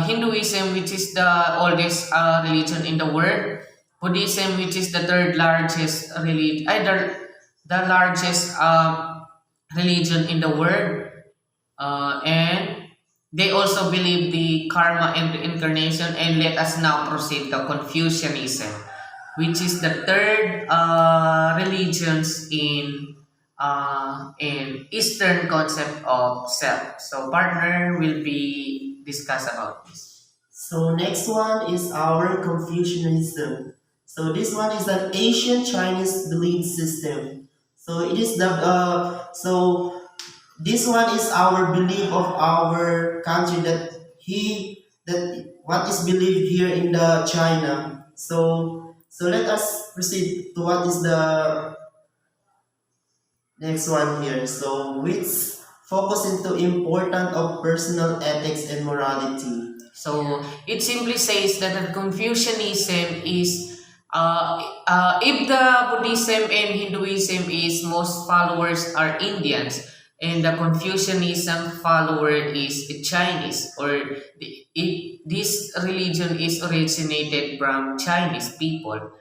Hinduism, which is the oldest religion in the world. Buddhism, which is the third largest religion, either the largest religion in the world, and they also believe the karma and reincarnation. And let us now proceed to Confucianism, which is the third religions in Eastern concept of self. So partner will be discuss about this. So next one is our Confucianism. So this one is an ancient Chinese belief system. So it is the so this one is our belief of our country that what is believed here in the China. So let us proceed to what is the next one here. So which focus into important of personal ethics and morality. So it simply says that the Confucianism is if the Buddhism and Hinduism is most followers are Indians, and the Confucianism follower is Chinese, or this religion is originated from Chinese people,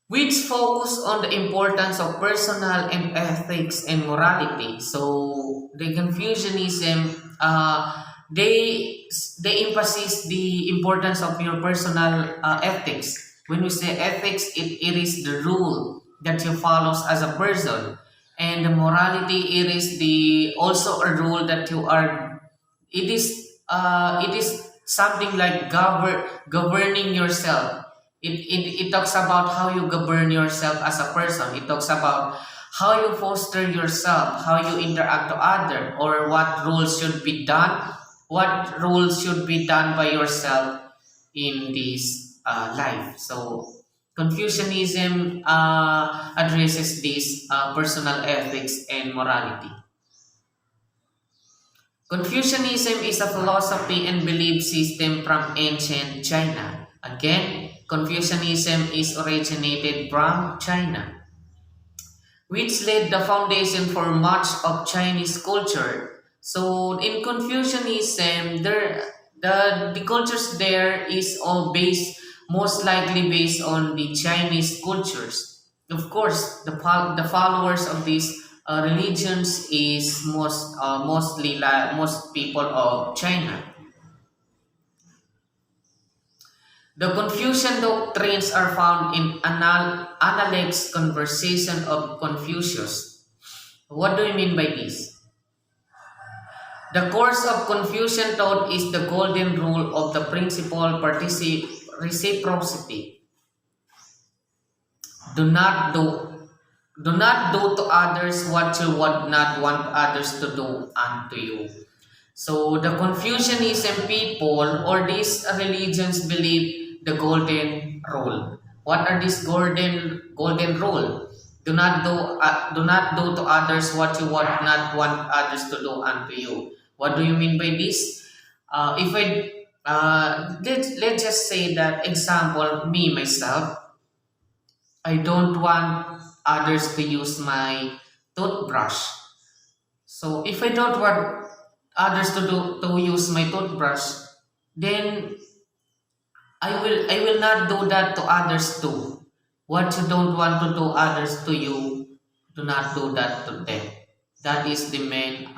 which focus on the importance of personal and ethics and morality. So the Confucianism, they emphasize the importance of your personal ethics. When we say ethics, it is the rule that you follow as a person, and the morality, it is the also a rule that you are. It is something like governing yourself. It talks about how you govern yourself as a person. It talks about how you foster yourself, how you interact to other, or what rules should be done, what rules should be done by yourself in this life. So Confucianism addresses this personal ethics and morality. Confucianism is a philosophy and belief system from ancient China. Again, Confucianism is originated from China, which laid the foundation for much of Chinese culture. So in Confucianism, the cultures there is all based, most likely based on the Chinese cultures. Of course, the followers of these religions is mostly like most people of China. The Confucian doctrines are found in Analect's Conversation of Confucius. What do you mean by this? The course of Confucian thought is the golden rule of the principle reciprocity. Do not do do not do to others what you would not want others to do unto you. So the Confucianism people or these religions believe the golden rule. What are these golden rule? Do not do to others what you would not want others to do unto you. What do you mean by this? If I let's just say that example, me myself, I don't want others to use my toothbrush. So if I don't want others to use my toothbrush, then I will not do that to others too. What you don't want to do others to you, do not do that to them. That is the main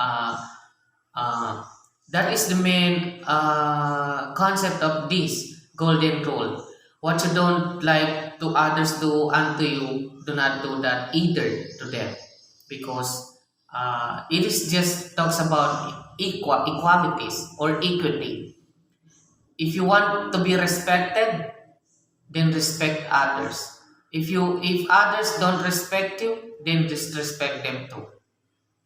uh, concept of this golden rule. What you don't like to others do unto you, do not do that either to them, because it is just talks about equalities or equity. if you want to be respected, then respect others. If others don't respect you, then disrespect them too.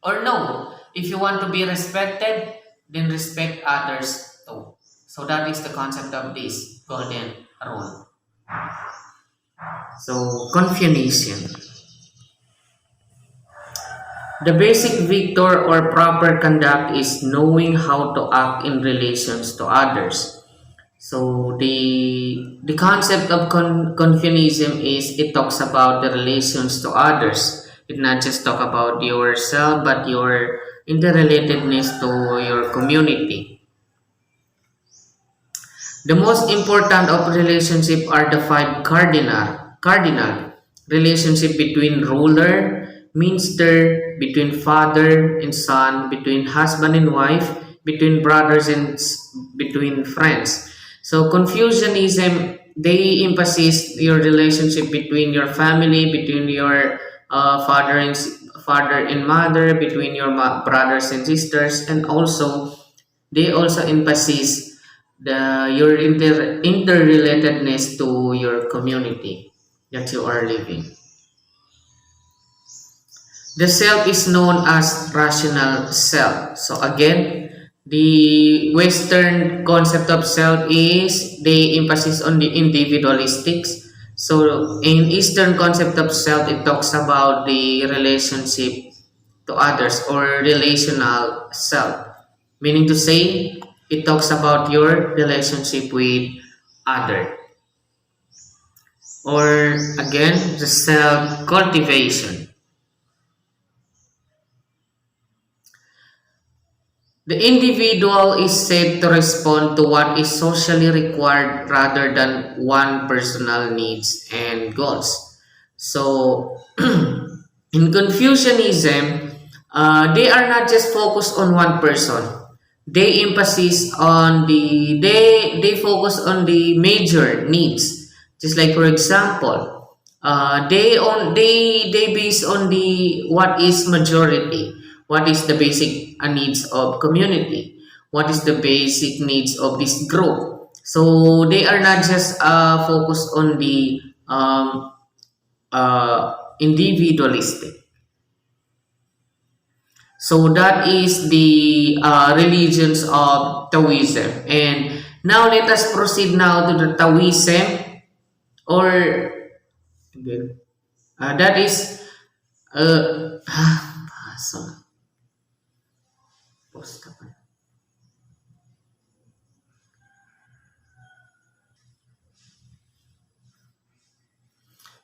Or no, if you want to be respected, then respect others too. So that is the concept of this golden rule. So Confucianism. The basic victor or proper conduct is knowing how to act in relations to others. So the concept of Confucianism is it talks about the relations to others. It not just talk about yourself but your interrelatedness to your community. The most important of relationship are the five cardinal relationship between ruler, minister, between father and son, between husband and wife, between brothers and between friends. So Confucianism they emphasize your relationship between your family, between your father and mother, between your brothers and sisters, and also they also emphasize your interrelatedness to your community that you are living. The self is known as rational self. So again, the Western concept of self is they emphasis on the individualistics. So in Eastern concept of self, it talks about the relationship to others or relational self. Meaning to say, it talks about your relationship with other. Or again, the self cultivation. The individual is said to respond to what is socially required rather than one personal needs and goals. So, in Confucianism, they are not just focused on one person. They emphasis on they focus on the major needs. Just like for example, they base on the what is majority, what is the basic needs of community, what is the basic needs of this group. So they are not just focused on the individualistic. So that is the religions of Taoism. And now let us proceed now to the Taoism or that is so,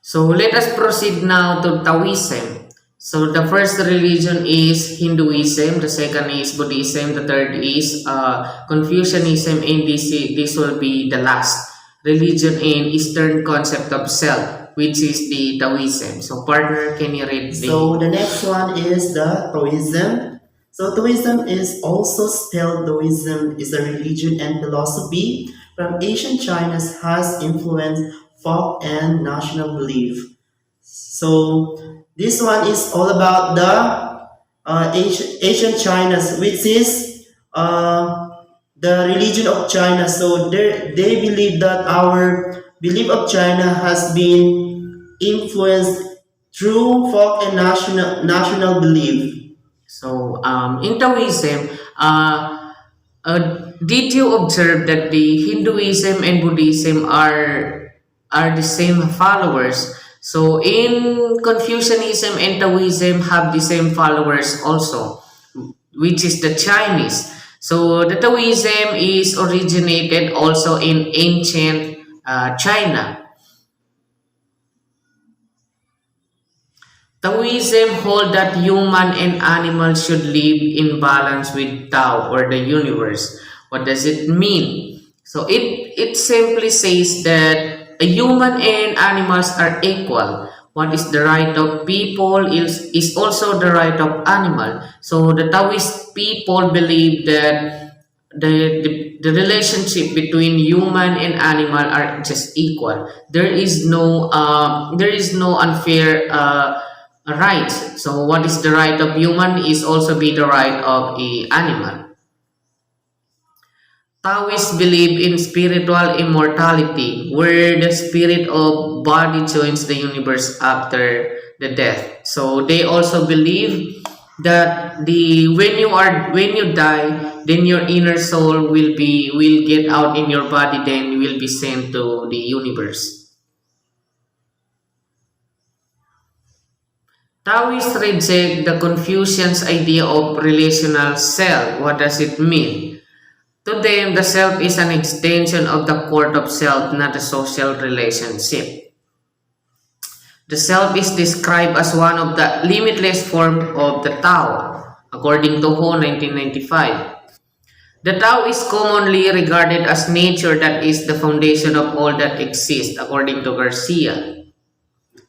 so let us proceed now to Taoism. So the first religion is Hinduism, the second is Buddhism, the third is Confucianism, and this will be the last religion in Eastern concept of self, which is the Taoism. So partner, can you read the... So the next one is the Taoism. So Taoism is also spelled Taoism is a religion and philosophy from ancient China has influenced folk and national belief. So this one is all about the ancient China, which is the religion of China. So they believe that our belief of China has been influenced through folk and national belief. So in Taoism, did you observe that the Hinduism and Buddhism are the same followers? So in Confucianism and Taoism have the same followers also, which is the Chinese. So the Taoism is originated also in ancient China. Taoism hold that human and animals should live in balance with Tao or the universe. What does it mean? So it simply says that a human and animals are equal. What is the right of people is also the right of animal. So the Taoist people believe that the relationship between human and animal are just equal. There is no unfair rights. So what is the right of human is also be the right of a animal. Taoists believe in spiritual immortality, where the spirit of body joins the universe after the death. So they also believe that the when you die, then your inner soul will get out in your body, then will be sent to the universe. Taoists reject the Confucian's idea of relational self. What does it mean? To them, the self is an extension of the court of self, not a social relationship. The self is described as one of the limitless forms of the Tao, according to Ho 1995. The Tao is commonly regarded as nature that is the foundation of all that exists, according to Garcia.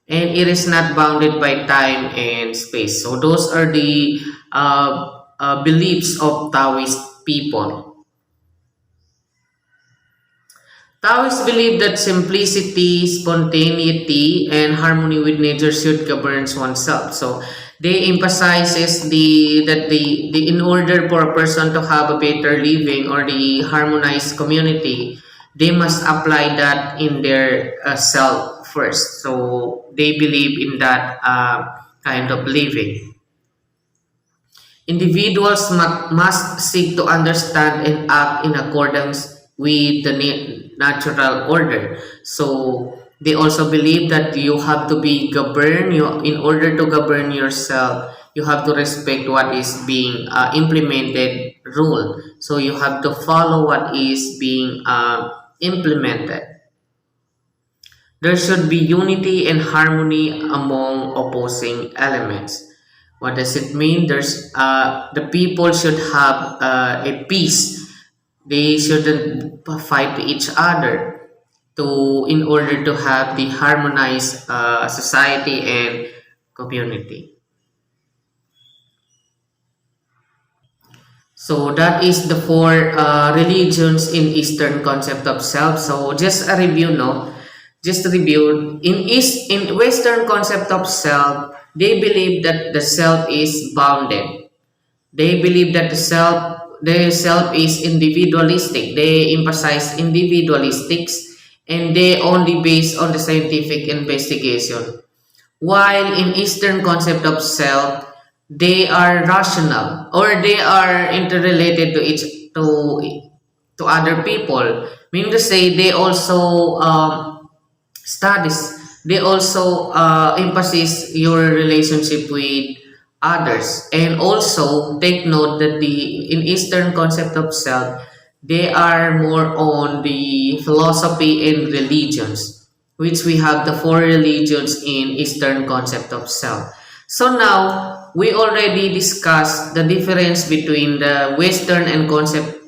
And it is not bounded by time and space. So those are the beliefs of Taoist people. Taoists believe that simplicity, spontaneity, and harmony with nature should govern oneself. So they emphasizes the in order for a person to have a better living or the harmonized community, they must apply that in their self first. So they believe in that kind of living. Individuals must seek to understand and act in accordance with the natural order. So they also believe that you have to be governed. In order to govern yourself, you have to respect what is being implemented rule. So you have to follow what is being implemented. There should be unity and harmony among opposing elements. What does it mean? There's the people should have a peace. They shouldn't fight each other to in order to have the harmonized society and community. So that is the four religions in Eastern concept of self. So just a review, no? Just to review, in Western concept of self, they believe that the self is bounded. They believe that the self is individualistic. They emphasize individualistics and they only based on the scientific investigation. While in Eastern concept of self, they are rational or they are interrelated to other people. Meaning to say they also studies. They also emphasize your relationship with others, and also take note that the in Eastern concept of self, they are more on the philosophy and religions, which we have the four religions in Eastern concept of self. So now we already discussed the difference between the Western and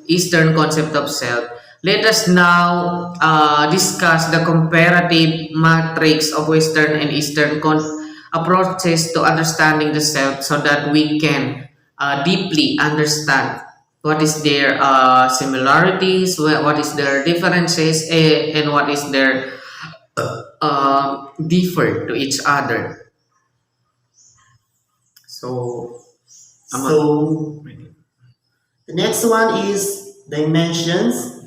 Eastern concept of self. Let us now discuss the comparative matrix of Western and Eastern approaches to understanding the self so that we can deeply understand what is their similarities, what is their differences, and what is their differ to each other. So, So the next one is dimensions.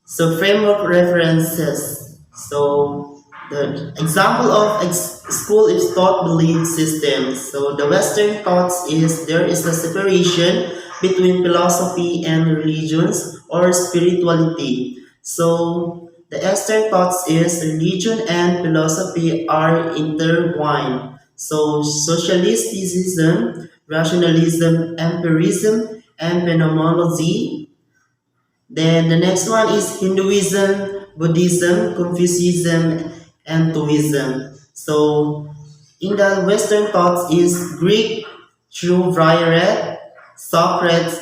So framework references. So the example of school is thought belief systems. So the Western thoughts is there is a separation between philosophy and religions or spirituality. So the Eastern thoughts is religion and philosophy are intertwined. So socialism, rationalism, empirism, and phenomenology. Then the next one is Hinduism, Buddhism, Confucianism, and Taoism. So in the Western thoughts is Greek through Vryaret, Socrates,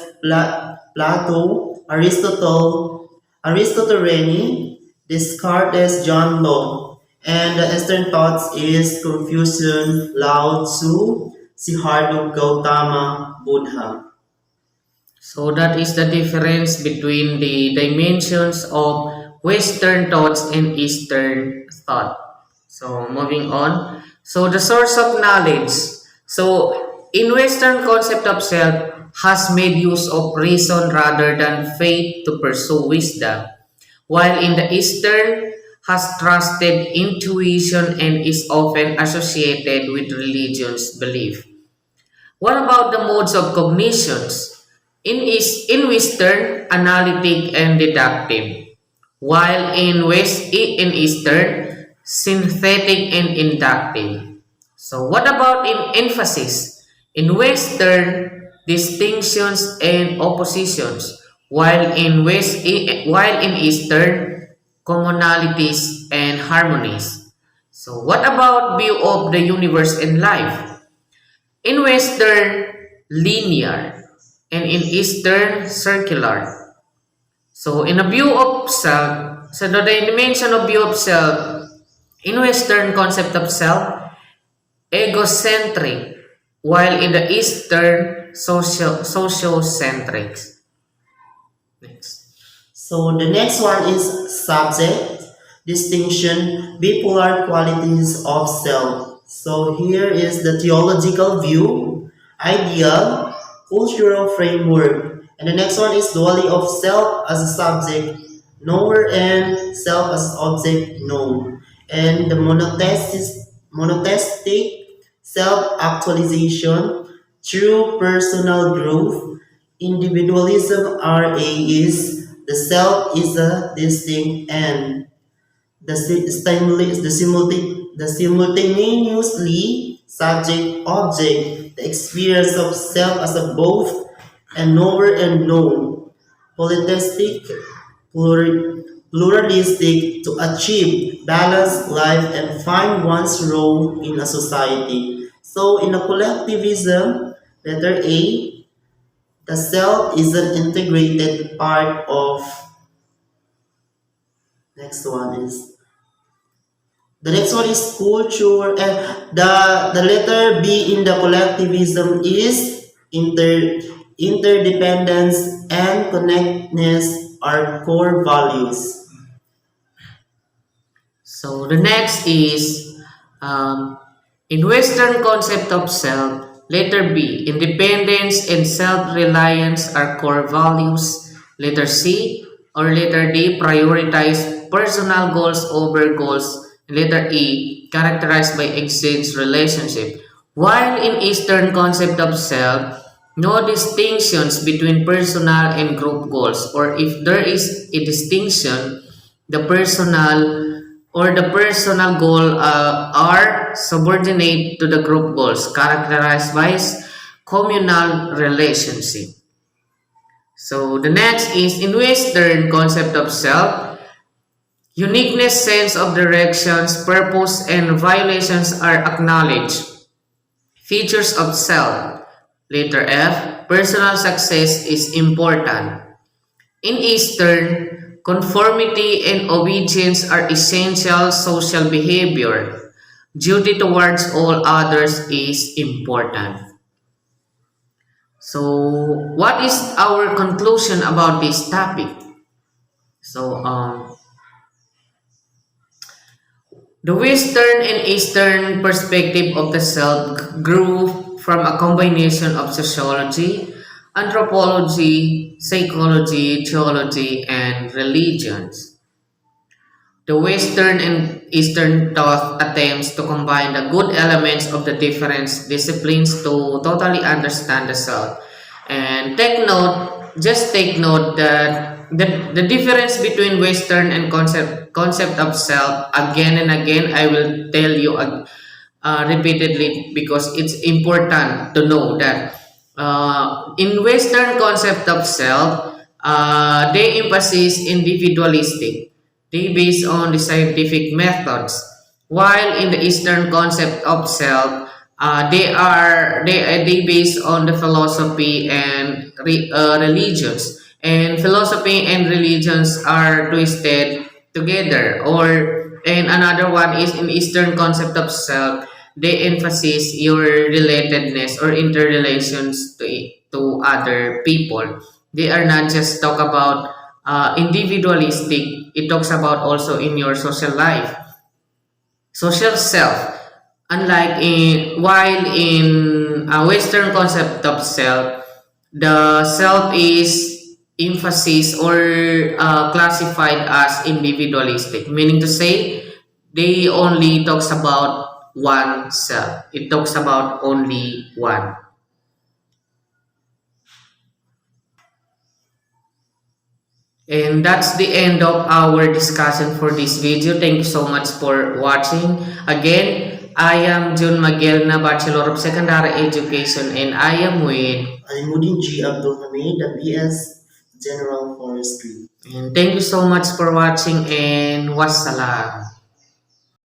Plato, Aristotle Reni, Descartes, John Locke. And the Eastern thoughts is Confucian, Lao Tzu, Siddhartha Gautama, Buddha. so that is the difference between the dimensions of Western thoughts and Eastern thought. So moving on. So the source of knowledge. So in Western concept of self, has made use of reason rather than faith to pursue wisdom, while in the Eastern has trusted intuition and is often associated with religion's belief. What about the modes of cognitions? In Western, analytic and deductive, while in Eastern, synthetic and inductive. So what about in emphasis? In Western, distinctions and oppositions, while in Eastern, commonalities and harmonies. So what about view of the universe and life? In Western, linear, and in Eastern, circular. So in a view of self, so the dimension of view of self, in Western concept of self, egocentric, while in the Eastern, sociocentric. Next. So the next one is subject, distinction, bipolar qualities of self. So here is the theological view, ideal, cultural framework. And the next one is duality of self as a subject, knower and self as object known. And the monotheistic self-actualization through personal growth. Individualism RA is the self is a distinct and the simultaneously subject object, the experience of self as a both and knower and known, polytheistic, pluralistic to achieve balanced life and find one's role in a society. So in a collectivism, letter A, the self is an integrated part of. Next one is the next one is culture, and the letter B in the collectivism is interdependence and connectedness are core values. So the next is in Western concept of self, letter B, independence and self-reliance are core values. Letter C or letter D, prioritize personal goals over goals. Letter E, characterized by exchange relationship. While in Eastern concept of self, no distinctions between personal and group goals, or if there is a distinction, the personal goal are subordinate to the group goals, characterized by communal relationship. So the next is in Western concept of self, uniqueness, sense of directions, purpose, and violations are acknowledged. Features of self. Letter F, personal success is important. In Eastern, conformity and obedience are essential social behavior. Duty towards all others is important. So, what is our conclusion about this topic? So, the Western and Eastern perspective of the self grew from a combination of sociology, anthropology, psychology, theology, and religions. The Western and Eastern thought attempts to combine the good elements of the different disciplines to totally understand the self. And take note that the difference between Western and concept of self, again and again I will tell you repeatedly, because it's important to know that in Western concept of self, they emphasize individualistic. They base on the scientific methods, while in the Eastern concept of self, they base on the philosophy and religions. And philosophy and religions are twisted together. Or and another one is in Eastern concept of self, they emphasize your relatedness or interrelations to other people. They are not just talk about individualistic. It talks about also in your social life, social self. Unlike in while in a Western concept of self, the self is emphasis or classified as individualistic, meaning to say they only talks about one self. It talks about only one. And that's the end of our discussion for this video. Thank you so much for watching. Again, I am Jun Magelna, Bachelor of Secondary Education, and I am with. Alimuddin G. Abdul Hamid, the BS General Forestry. And thank you so much for watching, and wassalam.